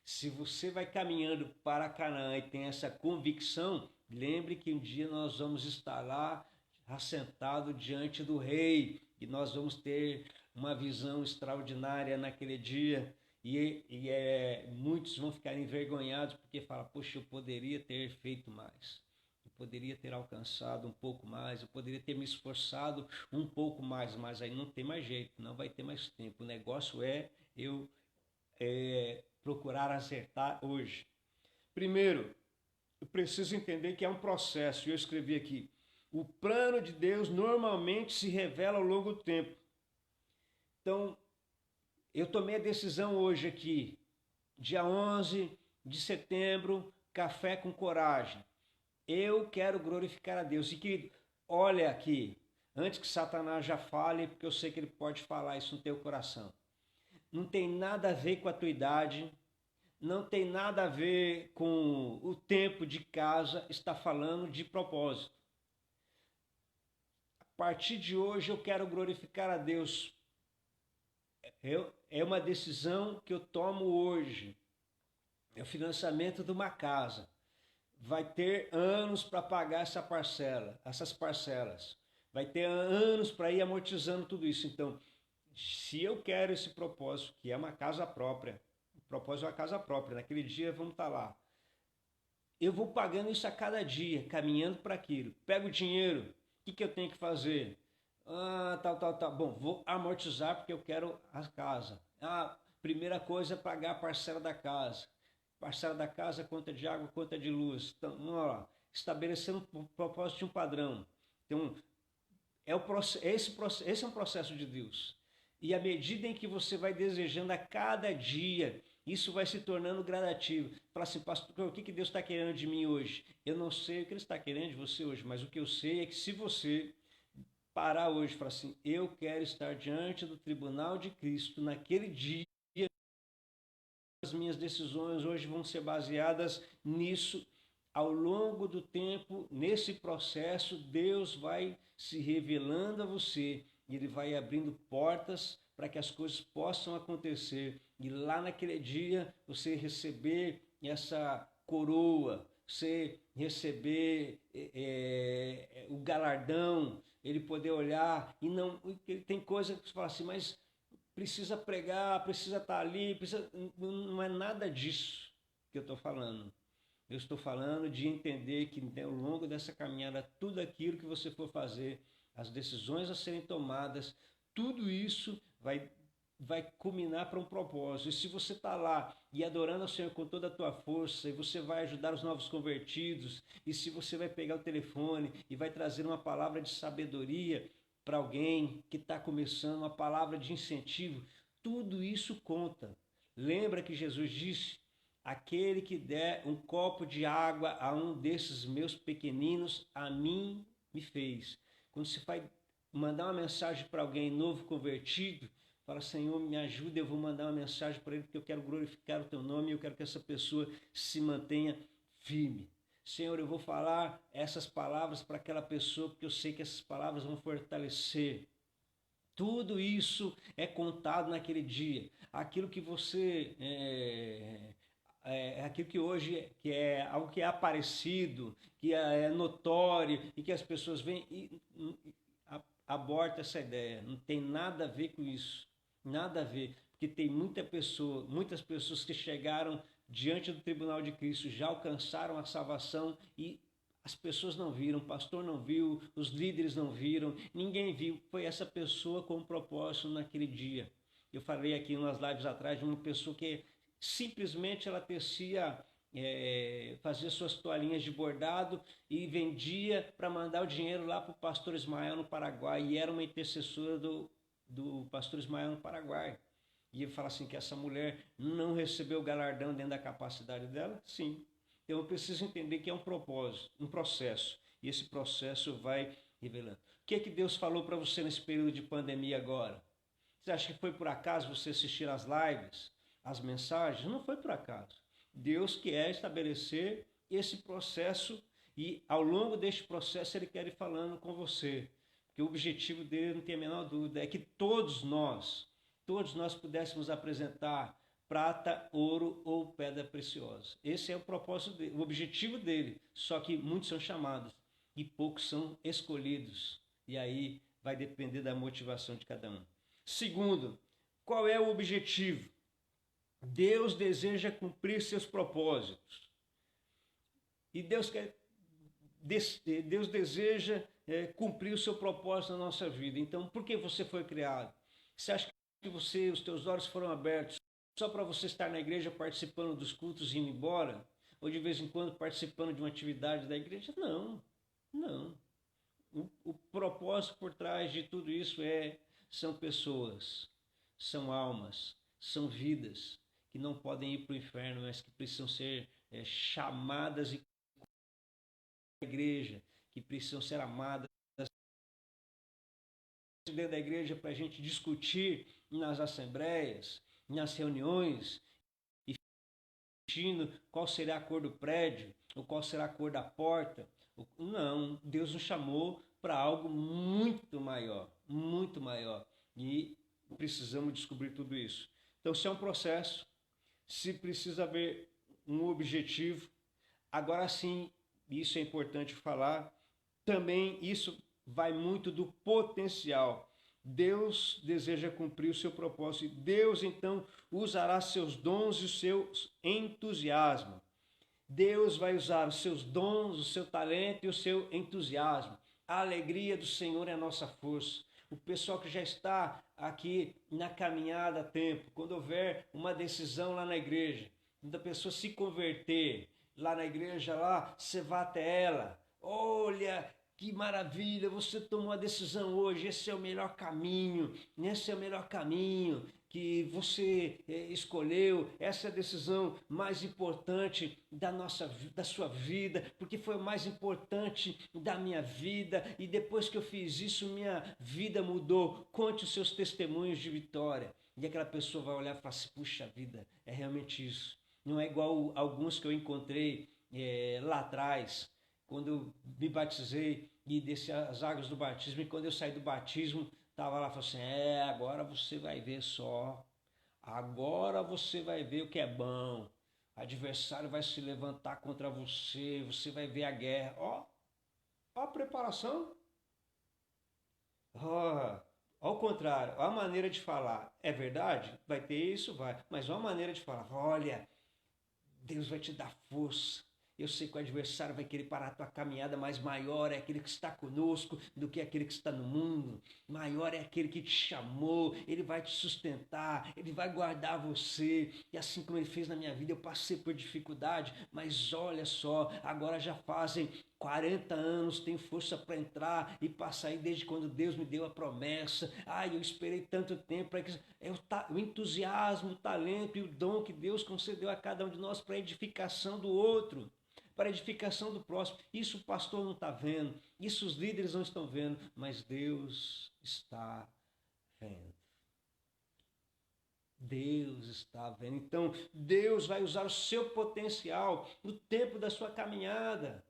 [SPEAKER 1] Se você vai caminhando para Canaã e tem essa convicção, lembre que um dia nós vamos estar lá assentado diante do rei e nós vamos ter uma visão extraordinária naquele dia. Muitos vão ficar envergonhados porque falam: poxa, eu poderia ter feito mais. Poderia ter alcançado um pouco mais, eu poderia ter me esforçado um pouco mais, mas aí não tem mais jeito, não vai ter mais tempo. O negócio é eu procurar acertar hoje. Primeiro, eu preciso entender que é um processo, e eu escrevi aqui: o plano de Deus normalmente se revela ao longo do tempo. Então, eu tomei a decisão hoje aqui, dia 11 de setembro, café com coragem. Eu quero glorificar a Deus. E querido, olha aqui, antes que Satanás já fale, porque eu sei que ele pode falar isso no teu coração. Não tem nada a ver com a tua idade, não tem nada a ver com o tempo de casa, está falando de propósito. A partir de hoje eu quero glorificar a Deus. É uma decisão que eu tomo hoje. É o financiamento de uma casa. Vai ter anos para pagar essas parcelas. Vai ter anos para ir amortizando tudo isso. Então, se eu quero esse propósito, que é uma casa própria, o propósito é uma casa própria, naquele dia vamos estar lá. Eu vou pagando isso a cada dia, caminhando para aquilo. Pego o dinheiro, o que eu tenho que fazer? Bom, vou amortizar porque eu quero a casa. Primeira coisa é pagar a parcela da casa. Parcela da casa, conta de água, conta de luz. Então, vamos lá, estabelecendo o propósito de um padrão. Então, esse é um processo de Deus. E à medida em que você vai desejando a cada dia, isso vai se tornando gradativo. Fala assim: pastor, o que Deus está querendo de mim hoje? Eu não sei o que Ele está querendo de você hoje, mas o que eu sei é que se você parar hoje e falar assim: eu quero estar diante do tribunal de Cristo naquele dia, as minhas decisões hoje vão ser baseadas nisso. Ao longo do tempo, nesse processo, Deus vai se revelando a você e Ele vai abrindo portas para que as coisas possam acontecer. E lá naquele dia, você receber essa coroa, você receber o galardão, Ele poder olhar e não... Tem coisa que você fala assim: mas precisa pregar, precisa estar ali, não é nada disso que eu estou falando. Eu estou falando de entender que ao longo dessa caminhada, tudo aquilo que você for fazer, as decisões a serem tomadas, tudo isso vai culminar para um propósito. E se você está lá e adorando ao Senhor com toda a tua força, e você vai ajudar os novos convertidos, e se você vai pegar o telefone e vai trazer uma palavra de sabedoria para alguém que está começando, uma palavra de incentivo, tudo isso conta. Lembra que Jesus disse: aquele que der um copo de água a um desses meus pequeninos, a mim me fez. Quando você vai mandar uma mensagem para alguém novo convertido, fala: Senhor, me ajuda, eu vou mandar uma mensagem para ele porque eu quero glorificar o teu nome e eu quero que essa pessoa se mantenha firme. Senhor, eu vou falar essas palavras para aquela pessoa porque eu sei que essas palavras vão fortalecer. Tudo isso é contado naquele dia. Aquilo que você... aquilo que hoje que é algo que é aparecido, que é notório e que as pessoas veem e aborta essa ideia. Não tem nada a ver com isso. Nada a ver. Porque tem muitas pessoas que chegaram diante do tribunal de Cristo, já alcançaram a salvação e as pessoas não viram, o pastor não viu, os líderes não viram, ninguém viu. Foi essa pessoa com um propósito naquele dia. Eu falei aqui umas lives atrás de uma pessoa que simplesmente ela fazia suas toalhinhas de bordado e vendia para mandar o dinheiro lá para o pastor Ismael no Paraguai, e era uma intercessora do do pastor Ismael no Paraguai. E ele fala assim que essa mulher não recebeu o galardão dentro da capacidade dela? Sim. Então eu preciso entender que é um propósito, um processo. E esse processo vai revelando. O que é que Deus falou para você nesse período de pandemia agora? Você acha que foi por acaso você assistir às lives, às mensagens? Não foi por acaso. Deus quer estabelecer esse processo e ao longo deste processo Ele quer ir falando com você. Porque o objetivo dele, não tem a menor dúvida, é que todos nós pudéssemos apresentar prata, ouro ou pedra preciosa. Esse é o propósito dele, o objetivo dele. Só que muitos são chamados e poucos são escolhidos. E aí vai depender da motivação de cada um. Segundo, qual é o objetivo? Deus deseja cumprir seus propósitos. E Deus deseja cumprir o seu propósito na nossa vida. Então, por que você foi criado? Você acha que os teus olhos foram abertos só para você estar na igreja participando dos cultos e indo embora? Ou de vez em quando participando de uma atividade da igreja? Não, não. O propósito por trás de tudo isso são pessoas, são almas, são vidas que não podem ir para o inferno, mas que precisam ser chamadas e igreja, que precisam ser amadas dentro da igreja para a gente discutir nas assembleias, nas reuniões, e discutindo qual será a cor do prédio, ou qual será a cor da porta. Não, Deus nos chamou para algo muito maior, e precisamos descobrir tudo isso. Então, se é um processo, se precisa haver um objetivo, agora sim, isso é importante falar, também isso vai muito do potencial. Deus deseja cumprir o seu propósito. Deus, então, usará seus dons e o seu entusiasmo. Deus vai usar os seus dons, o seu talento e o seu entusiasmo. A alegria do Senhor é a nossa força. O pessoal que já está aqui na caminhada há tempo, quando houver uma decisão lá na igreja, quando a pessoa se converter lá na igreja, lá, você vai até ela. Olha, que maravilha, você tomou a decisão hoje, esse é o melhor caminho, que você escolheu, essa é a decisão mais importante da sua vida, porque foi o mais importante da minha vida, e depois que eu fiz isso, minha vida mudou. Conte os seus testemunhos de vitória. E aquela pessoa vai olhar e falar assim, puxa vida, é realmente isso. Não é igual alguns que eu encontrei lá atrás, quando eu me batizei e desci as águas do batismo, e quando eu saí do batismo, estava lá, falou assim, agora você vai ver só, agora você vai ver o que é bom, o adversário vai se levantar contra você, você vai ver a guerra, ó a preparação, ó, ao contrário, a maneira de falar, é verdade? Vai ter isso? Vai, mas a maneira de falar, olha, Deus vai te dar força. Eu sei que o adversário vai querer parar a tua caminhada, mas maior é aquele que está conosco do que aquele que está no mundo. Maior é aquele que te chamou, ele vai te sustentar, ele vai guardar você. E assim como ele fez na minha vida, eu passei por dificuldade, mas olha só, agora já fazem 40 anos, tenho força para entrar e passar aí desde quando Deus me deu a promessa. Eu esperei tanto tempo para que o entusiasmo, o talento e o dom que Deus concedeu a cada um de nós para a edificação do outro, para a edificação do próximo. Isso o pastor não está vendo, isso os líderes não estão vendo, mas Deus está vendo. Deus está vendo. Então, Deus vai usar o seu potencial no tempo da sua caminhada.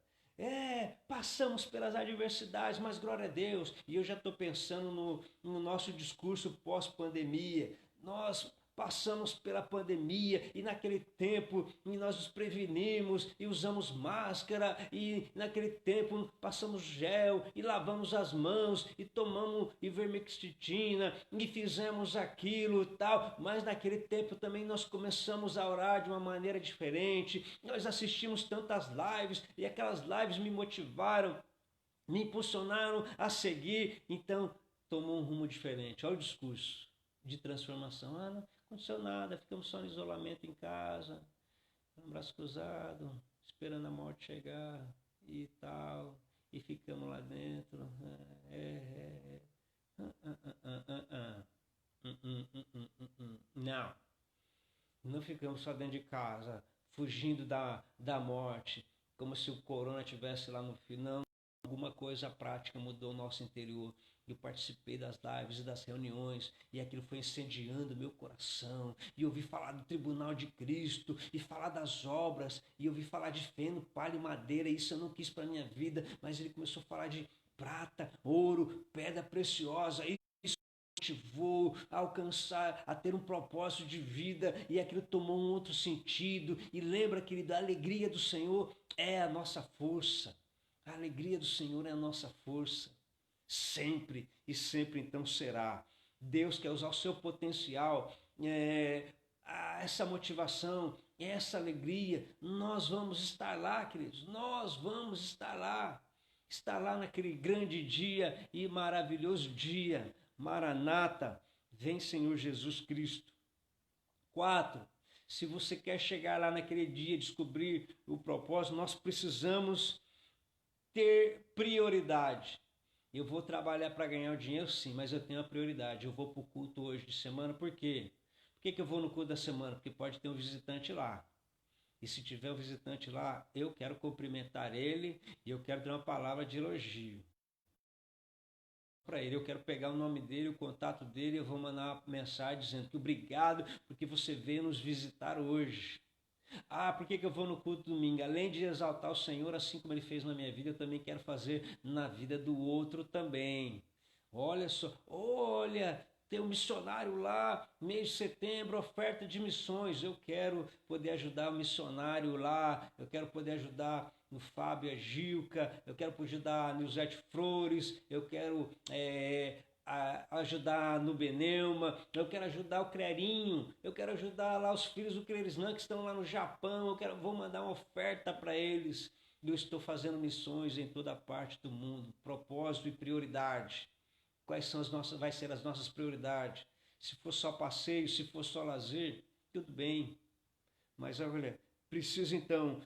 [SPEAKER 1] Passamos pelas adversidades, mas glória a Deus. E eu já estou pensando no nosso discurso pós-pandemia. Nós passamos pela pandemia e naquele tempo nós nos prevenimos e usamos máscara, e naquele tempo passamos gel e lavamos as mãos e tomamos ivermectina e fizemos aquilo e tal, mas naquele tempo também nós começamos a orar de uma maneira diferente. Nós assistimos tantas lives e aquelas lives me motivaram, me impulsionaram a seguir, então tomou um rumo diferente. Olha o discurso de transformação. Não aconteceu nada, ficamos só no isolamento em casa, com o braço cruzado, esperando a morte chegar e tal, e ficamos lá dentro. Não. Não ficamos só dentro de casa, fugindo da morte, como se o corona estivesse lá no final. Alguma coisa prática mudou o nosso interior. Eu participei das lives e das reuniões, e aquilo foi incendiando meu coração. E ouvi falar do tribunal de Cristo, e falar das obras, e ouvi falar de feno, palha e madeira. Isso eu não quis para a minha vida, mas ele começou a falar de prata, ouro, pedra preciosa. Isso motivou a alcançar, a ter um propósito de vida, e aquilo tomou um outro sentido. E lembra, querido, a alegria do Senhor é a nossa força. A alegria do Senhor é a nossa força. Sempre e sempre então será. Deus quer usar o seu potencial, essa motivação, essa alegria. Nós vamos estar lá, queridos. Nós vamos estar lá. Estar lá naquele grande dia e maravilhoso dia. Maranata, vem Senhor Jesus Cristo. 4. Se você quer chegar lá naquele dia, descobrir o propósito, nós precisamos ter prioridade. Eu vou trabalhar para ganhar o dinheiro, sim, mas eu tenho a prioridade. Eu vou para o culto hoje de semana, por quê? Por que eu vou no culto da semana? Porque pode ter um visitante lá. E se tiver um visitante lá, eu quero cumprimentar ele e eu quero dar uma palavra de elogio para ele. Eu quero pegar o nome dele, o contato dele, eu vou mandar uma mensagem dizendo que obrigado porque você veio nos visitar hoje. Por que eu vou no culto domingo? Além de exaltar o Senhor, assim como Ele fez na minha vida, eu também quero fazer na vida do outro também. Olha só, tem um missionário lá, mês de setembro, oferta de missões. Eu quero poder ajudar o missionário lá, eu quero poder ajudar no Fábio e a Gilca, eu quero poder ajudar a Nilzete Flores, eu quero ajudar no Beneuma, eu quero ajudar o Crerinho, eu quero ajudar lá os filhos do Clerisnan que estão lá no Japão, vou mandar uma oferta para eles. Eu estou fazendo missões em toda parte do mundo, propósito e prioridade. Quais são vai ser as nossas prioridades? Se for só passeio, se for só lazer, tudo bem. Mas olha, precisa então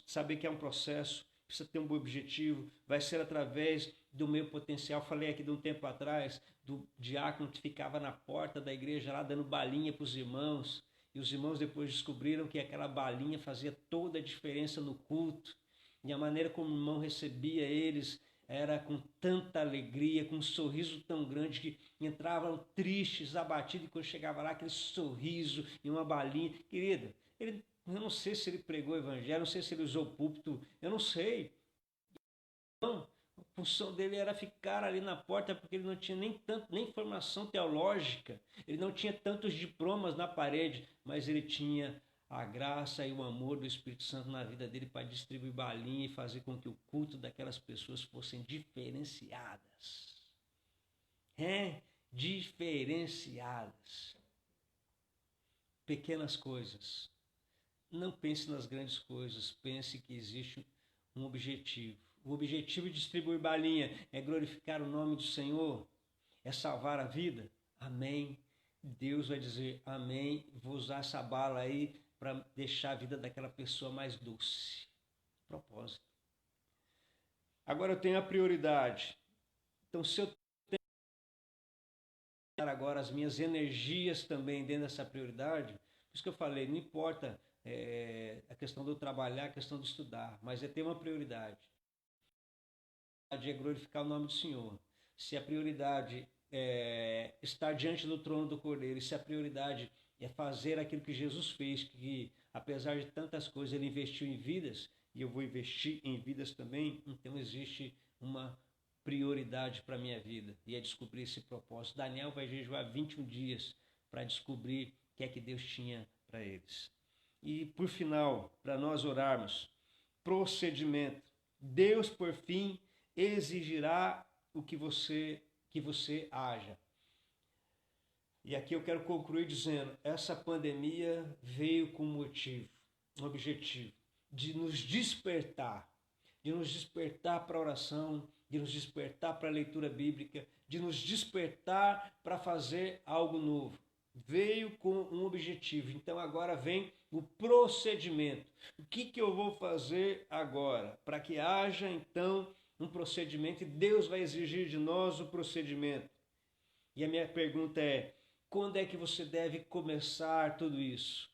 [SPEAKER 1] saber que é um processo, precisa ter um bom objetivo, vai ser através do meu potencial. Falei aqui de um tempo atrás, do diácono que ficava na porta da igreja lá dando balinha para os irmãos, e os irmãos depois descobriram que aquela balinha fazia toda a diferença no culto, e a maneira como o irmão recebia eles era com tanta alegria, com um sorriso tão grande que entravam tristes, abatidos, e quando chegava lá aquele sorriso e uma balinha. Querida, eu não sei se ele pregou o evangelho, não sei se ele usou o púlpito, eu não sei. Não, a função dele era ficar ali na porta, porque ele não tinha nem formação teológica, ele não tinha tantos diplomas na parede, mas ele tinha a graça e o amor do Espírito Santo na vida dele para distribuir balinha e fazer com que o culto daquelas pessoas fossem diferenciadas. Diferenciadas. Pequenas coisas. Não pense nas grandes coisas, pense que existe um objetivo. O objetivo de distribuir balinha é glorificar o nome do Senhor, é salvar a vida. Amém. Deus vai dizer amém, vou usar essa bala aí para deixar a vida daquela pessoa mais doce. Propósito. Agora eu tenho a prioridade. Então, se eu tenho agora as minhas energias também dentro dessa prioridade, por isso que eu falei, não importa a questão do trabalhar, a questão do estudar, mas é ter uma prioridade. A prioridade é glorificar o nome do Senhor. Se a prioridade é estar diante do trono do Cordeiro, e se a prioridade é fazer aquilo que Jesus fez, que apesar de tantas coisas ele investiu em vidas, e eu vou investir em vidas também, então existe uma prioridade para a minha vida, e é descobrir esse propósito. Daniel vai jejuar 21 dias para descobrir o que é que Deus tinha para eles. E por final, para nós orarmos, procedimento. Deus, por fim, exigirá o que você haja. E aqui eu quero concluir dizendo, essa pandemia veio com um objetivo, de nos despertar para a oração, de nos despertar para a leitura bíblica, de nos despertar para fazer algo novo. Veio com um objetivo, então agora vem o procedimento. O que eu vou fazer agora? Para que haja então um procedimento, e Deus vai exigir de nós o procedimento. E a minha pergunta é, quando é que você deve começar tudo isso?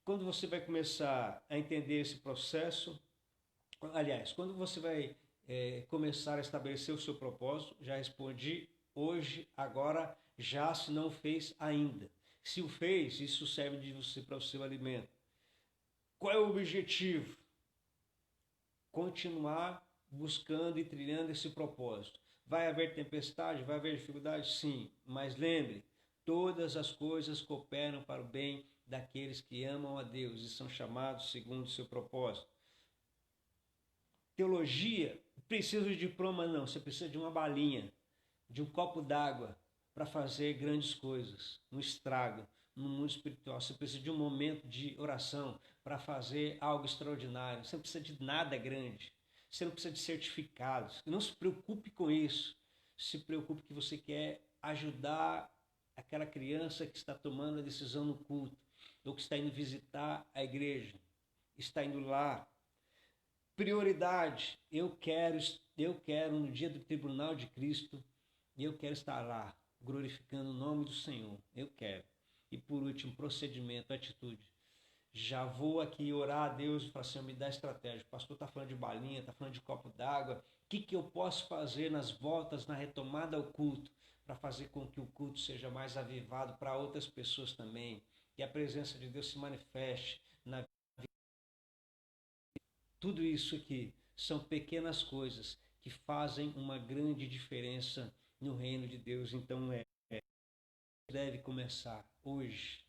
[SPEAKER 1] Quando você vai começar a entender esse processo, aliás, quando você vai começar a estabelecer o seu propósito, já respondi hoje, agora, já se não fez ainda. Se o fez, isso serve de você para o seu alimento. Qual é o objetivo? Continuar buscando e trilhando esse propósito. Vai haver tempestade? Vai haver dificuldade? Sim, mas lembre, todas as coisas cooperam para o bem daqueles que amam a Deus e são chamados segundo o seu propósito. Teologia, precisa de diploma? Não, você precisa de uma balinha, de um copo d'água para fazer grandes coisas, um estrago no mundo espiritual. Você precisa de um momento de oração para fazer algo extraordinário. Você não precisa de nada grande. Você não precisa de certificados. Não se preocupe com isso. Se preocupe que você quer ajudar aquela criança que está tomando a decisão no culto, ou que está indo visitar a igreja, está indo lá. Prioridade, eu quero no dia do tribunal de Cristo, eu quero estar lá, glorificando o nome do Senhor, eu quero. E por último, procedimento, atitude. Já vou aqui orar a Deus e falar, Senhor, me dá estratégia. O pastor está falando de balinha, está falando de copo d'água. O que eu posso fazer nas voltas, na retomada ao culto, para fazer com que o culto seja mais avivado para outras pessoas também, que a presença de Deus se manifeste na vida. Tudo isso aqui são pequenas coisas que fazem uma grande diferença no reino de Deus. Então deve começar hoje.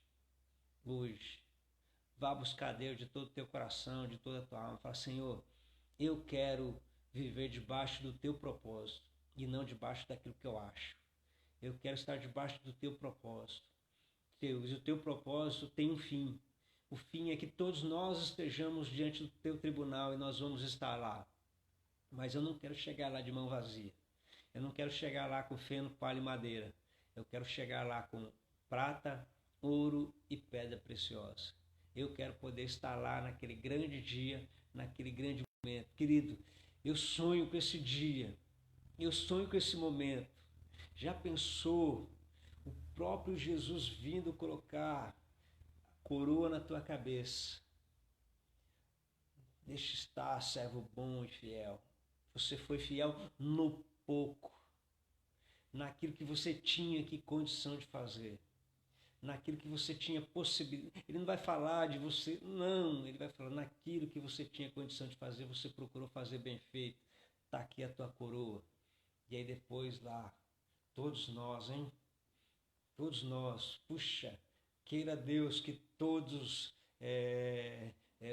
[SPEAKER 1] Vá buscar Deus de todo o teu coração, de toda a tua alma. Fala, Senhor, eu quero viver debaixo do teu propósito e não debaixo daquilo que eu acho. Eu quero estar debaixo do teu propósito. Deus, e o teu propósito tem um fim. O fim é que todos nós estejamos diante do teu tribunal e nós vamos estar lá. Mas eu não quero chegar lá de mão vazia. Eu não quero chegar lá com feno, palha e madeira. Eu quero chegar lá com prata, ouro e pedra preciosa. Eu quero poder estar lá naquele grande dia, naquele grande momento. Querido, eu sonho com esse dia. Eu sonho com esse momento. Já pensou o próprio Jesus vindo colocar coroa na tua cabeça? Deixa estar, servo bom e fiel. Você foi fiel no pouco, naquilo que você tinha que condição de fazer, naquilo que você tinha possibilidade. Ele não vai falar de você, não, ele vai falar naquilo que você tinha condição de fazer, você procurou fazer bem feito. Está aqui a tua coroa. E aí depois lá, todos nós, hein? Todos nós, puxa, queira Deus que todos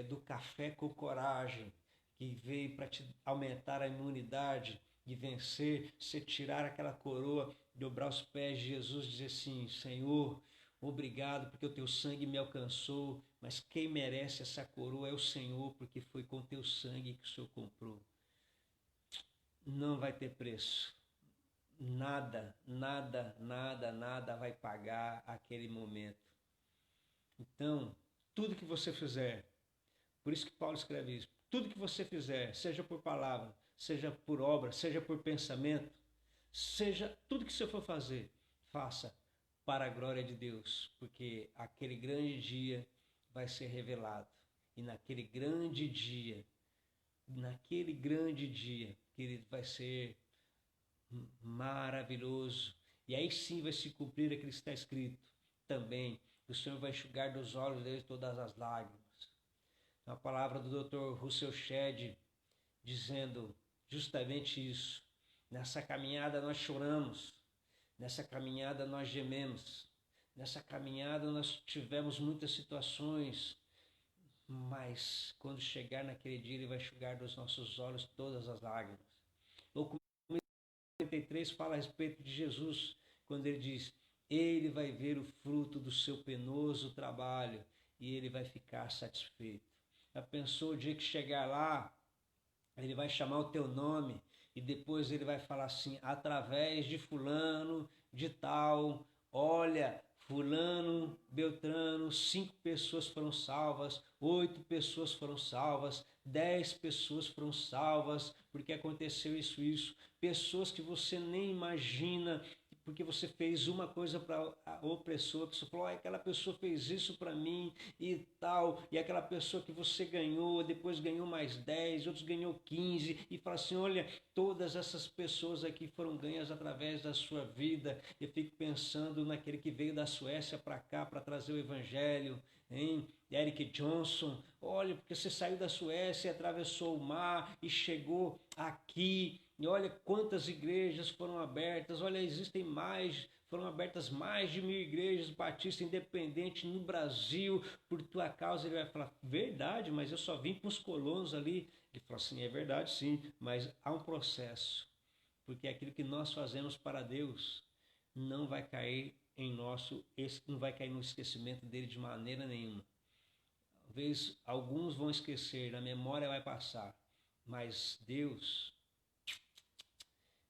[SPEAKER 1] do café com coragem, que veio para te aumentar a imunidade e vencer, você tirar aquela coroa, dobrar os pés de Jesus e dizer assim, Senhor, obrigado porque o teu sangue me alcançou, mas quem merece essa coroa é o Senhor, porque foi com teu sangue que o Senhor comprou. Não vai ter preço. Nada vai pagar aquele momento. Então, tudo que você fizer, por isso que Paulo escreve isso, tudo que você fizer, seja por palavra, seja por obra, seja por pensamento, seja tudo que você for fazer, faça para a glória de Deus, porque aquele grande dia vai ser revelado. E naquele grande dia, querido, vai ser maravilhoso. E aí sim vai se cumprir aquilo que está escrito também. O Senhor vai enxugar dos olhos deles todas as lágrimas. A palavra do Dr. Russell Shedd dizendo justamente isso. Nessa caminhada nós choramos, nessa caminhada nós gememos, nessa caminhada nós tivemos muitas situações, mas quando chegar naquele dia ele vai enxugar dos nossos olhos todas as lágrimas. O 53 fala a respeito de Jesus, quando ele diz, ele vai ver o fruto do seu penoso trabalho e ele vai ficar satisfeito. Já pensou o dia que chegar lá, ele vai chamar o teu nome e depois ele vai falar assim, através de fulano, de tal, olha, fulano, Beltrano, 5 pessoas foram salvas, 8 pessoas foram salvas, 10 pessoas foram salvas, porque aconteceu isso. Pessoas que você nem imagina, porque você fez uma coisa para a opressora, a pessoa falou, aquela pessoa fez isso para mim e tal, e aquela pessoa que você ganhou, depois ganhou mais 10, outros ganhou 15, e fala assim, olha, todas essas pessoas aqui foram ganhas através da sua vida. Eu fico pensando naquele que veio da Suécia para cá para trazer o evangelho, hein? Eric Johnson, olha, porque você saiu da Suécia, atravessou o mar e chegou aqui, e olha quantas igrejas foram abertas, olha, existem mais, foram abertas mais de 1000 igrejas batistas independentes no Brasil, por tua causa. Ele vai falar, verdade, mas eu só vim com os colonos ali. Ele fala assim, é verdade sim, mas há um processo, porque aquilo que nós fazemos para Deus não vai cair não vai cair no esquecimento dele de maneira nenhuma. Talvez alguns vão esquecer, a memória vai passar, mas Deus,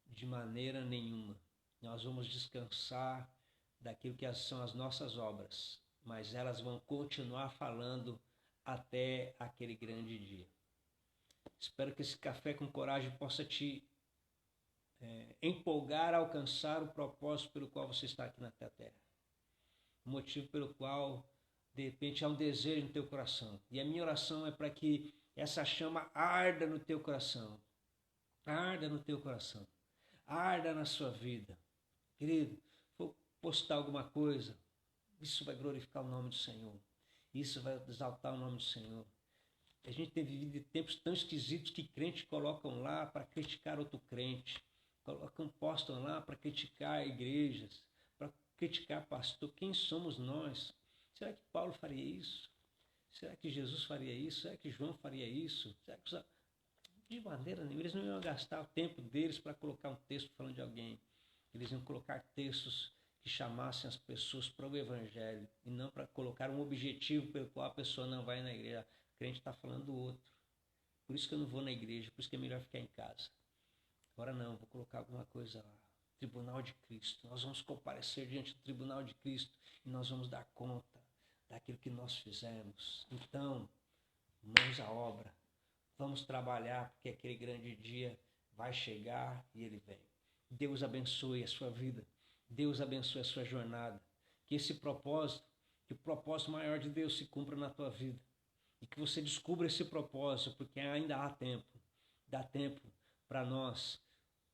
[SPEAKER 1] de maneira nenhuma. Nós vamos descansar daquilo que são as nossas obras, mas elas vão continuar falando até aquele grande dia. Espero que esse café com coragem possa te empolgar a alcançar o propósito pelo qual você está aqui na terra. O motivo pelo qual, de repente, há um desejo no teu coração. E a minha oração é para que essa chama arda no teu coração. Arda no teu coração. Arda na sua vida. Querido, vou postar alguma coisa, isso vai glorificar o nome do Senhor. Isso vai exaltar o nome do Senhor. A gente tem vivido tempos tão esquisitos que crentes colocam lá para criticar outro crente. Postam lá para criticar igrejas, para criticar pastor. Quem somos nós? Será que Paulo faria isso? Será que Jesus faria isso? Será que João faria isso? Será que... De maneira nenhuma, eles não iam gastar o tempo deles para colocar um texto falando de alguém. Eles iam colocar textos que chamassem as pessoas para o evangelho e não para colocar um objetivo pelo qual a pessoa não vai na igreja. O crente está falando do outro. Por isso que eu não vou na igreja, por isso que é melhor ficar em casa. Agora não, vou colocar alguma coisa lá. Tribunal de Cristo. Nós vamos comparecer diante do tribunal de Cristo e nós vamos dar conta daquilo que nós fizemos. Então, mãos à obra. Vamos trabalhar, porque aquele grande dia vai chegar e ele vem. Deus abençoe a sua vida. Deus abençoe a sua jornada. Que esse propósito, que o propósito maior de Deus se cumpra na tua vida. E que você descubra esse propósito, porque ainda há tempo. Dá tempo para nós.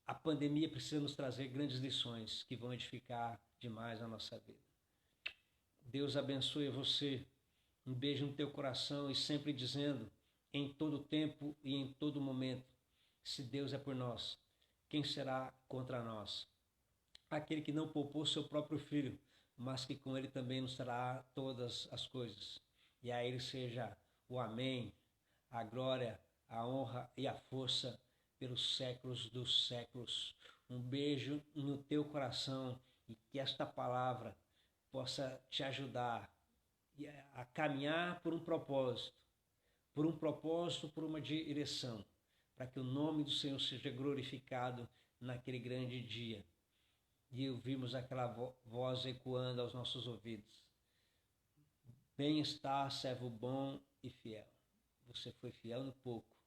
[SPEAKER 1] A pandemia precisa nos trazer grandes lições que vão edificar demais a nossa vida. Deus abençoe você. Um beijo no teu coração e sempre dizendo, em todo tempo e em todo momento, se Deus é por nós, quem será contra nós? Aquele que não poupou seu próprio filho, mas que com ele também nos dará todas as coisas. E a ele seja o amém, a glória, a honra e a força pelos séculos dos séculos. Um beijo no teu coração e que esta palavra possa te ajudar a caminhar por um propósito, por uma direção, para que o nome do Senhor seja glorificado naquele grande dia. E ouvimos aquela voz ecoando aos nossos ouvidos. Bem está, servo bom e fiel. Você foi fiel no pouco,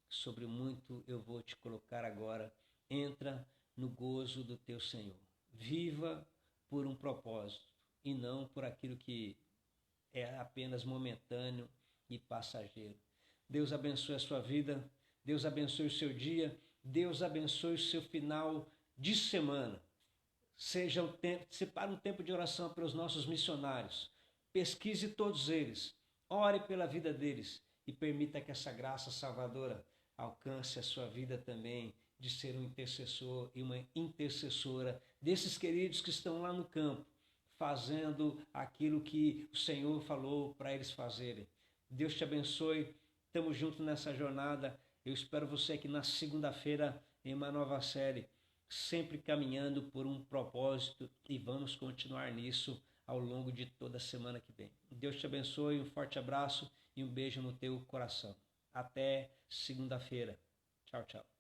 [SPEAKER 1] sobre o muito eu vou te colocar agora. Entra no gozo do teu Senhor. Viva por um propósito e não por aquilo que é apenas momentâneo e passageiro. Deus abençoe a sua vida, Deus abençoe o seu dia, Deus abençoe o seu final de semana. Separe um tempo de oração pelos nossos missionários, pesquise todos eles, ore pela vida deles e permita que essa graça salvadora alcance a sua vida também, de ser um intercessor e uma intercessora desses queridos que estão lá no campo, fazendo aquilo que o Senhor falou para eles fazerem. Deus te abençoe, estamos juntos nessa jornada. Eu espero você aqui na segunda-feira em uma nova série, sempre caminhando por um propósito, e vamos continuar nisso ao longo de toda a semana que vem. Deus te abençoe, um forte abraço e um beijo no teu coração. Até segunda-feira. Tchau, tchau.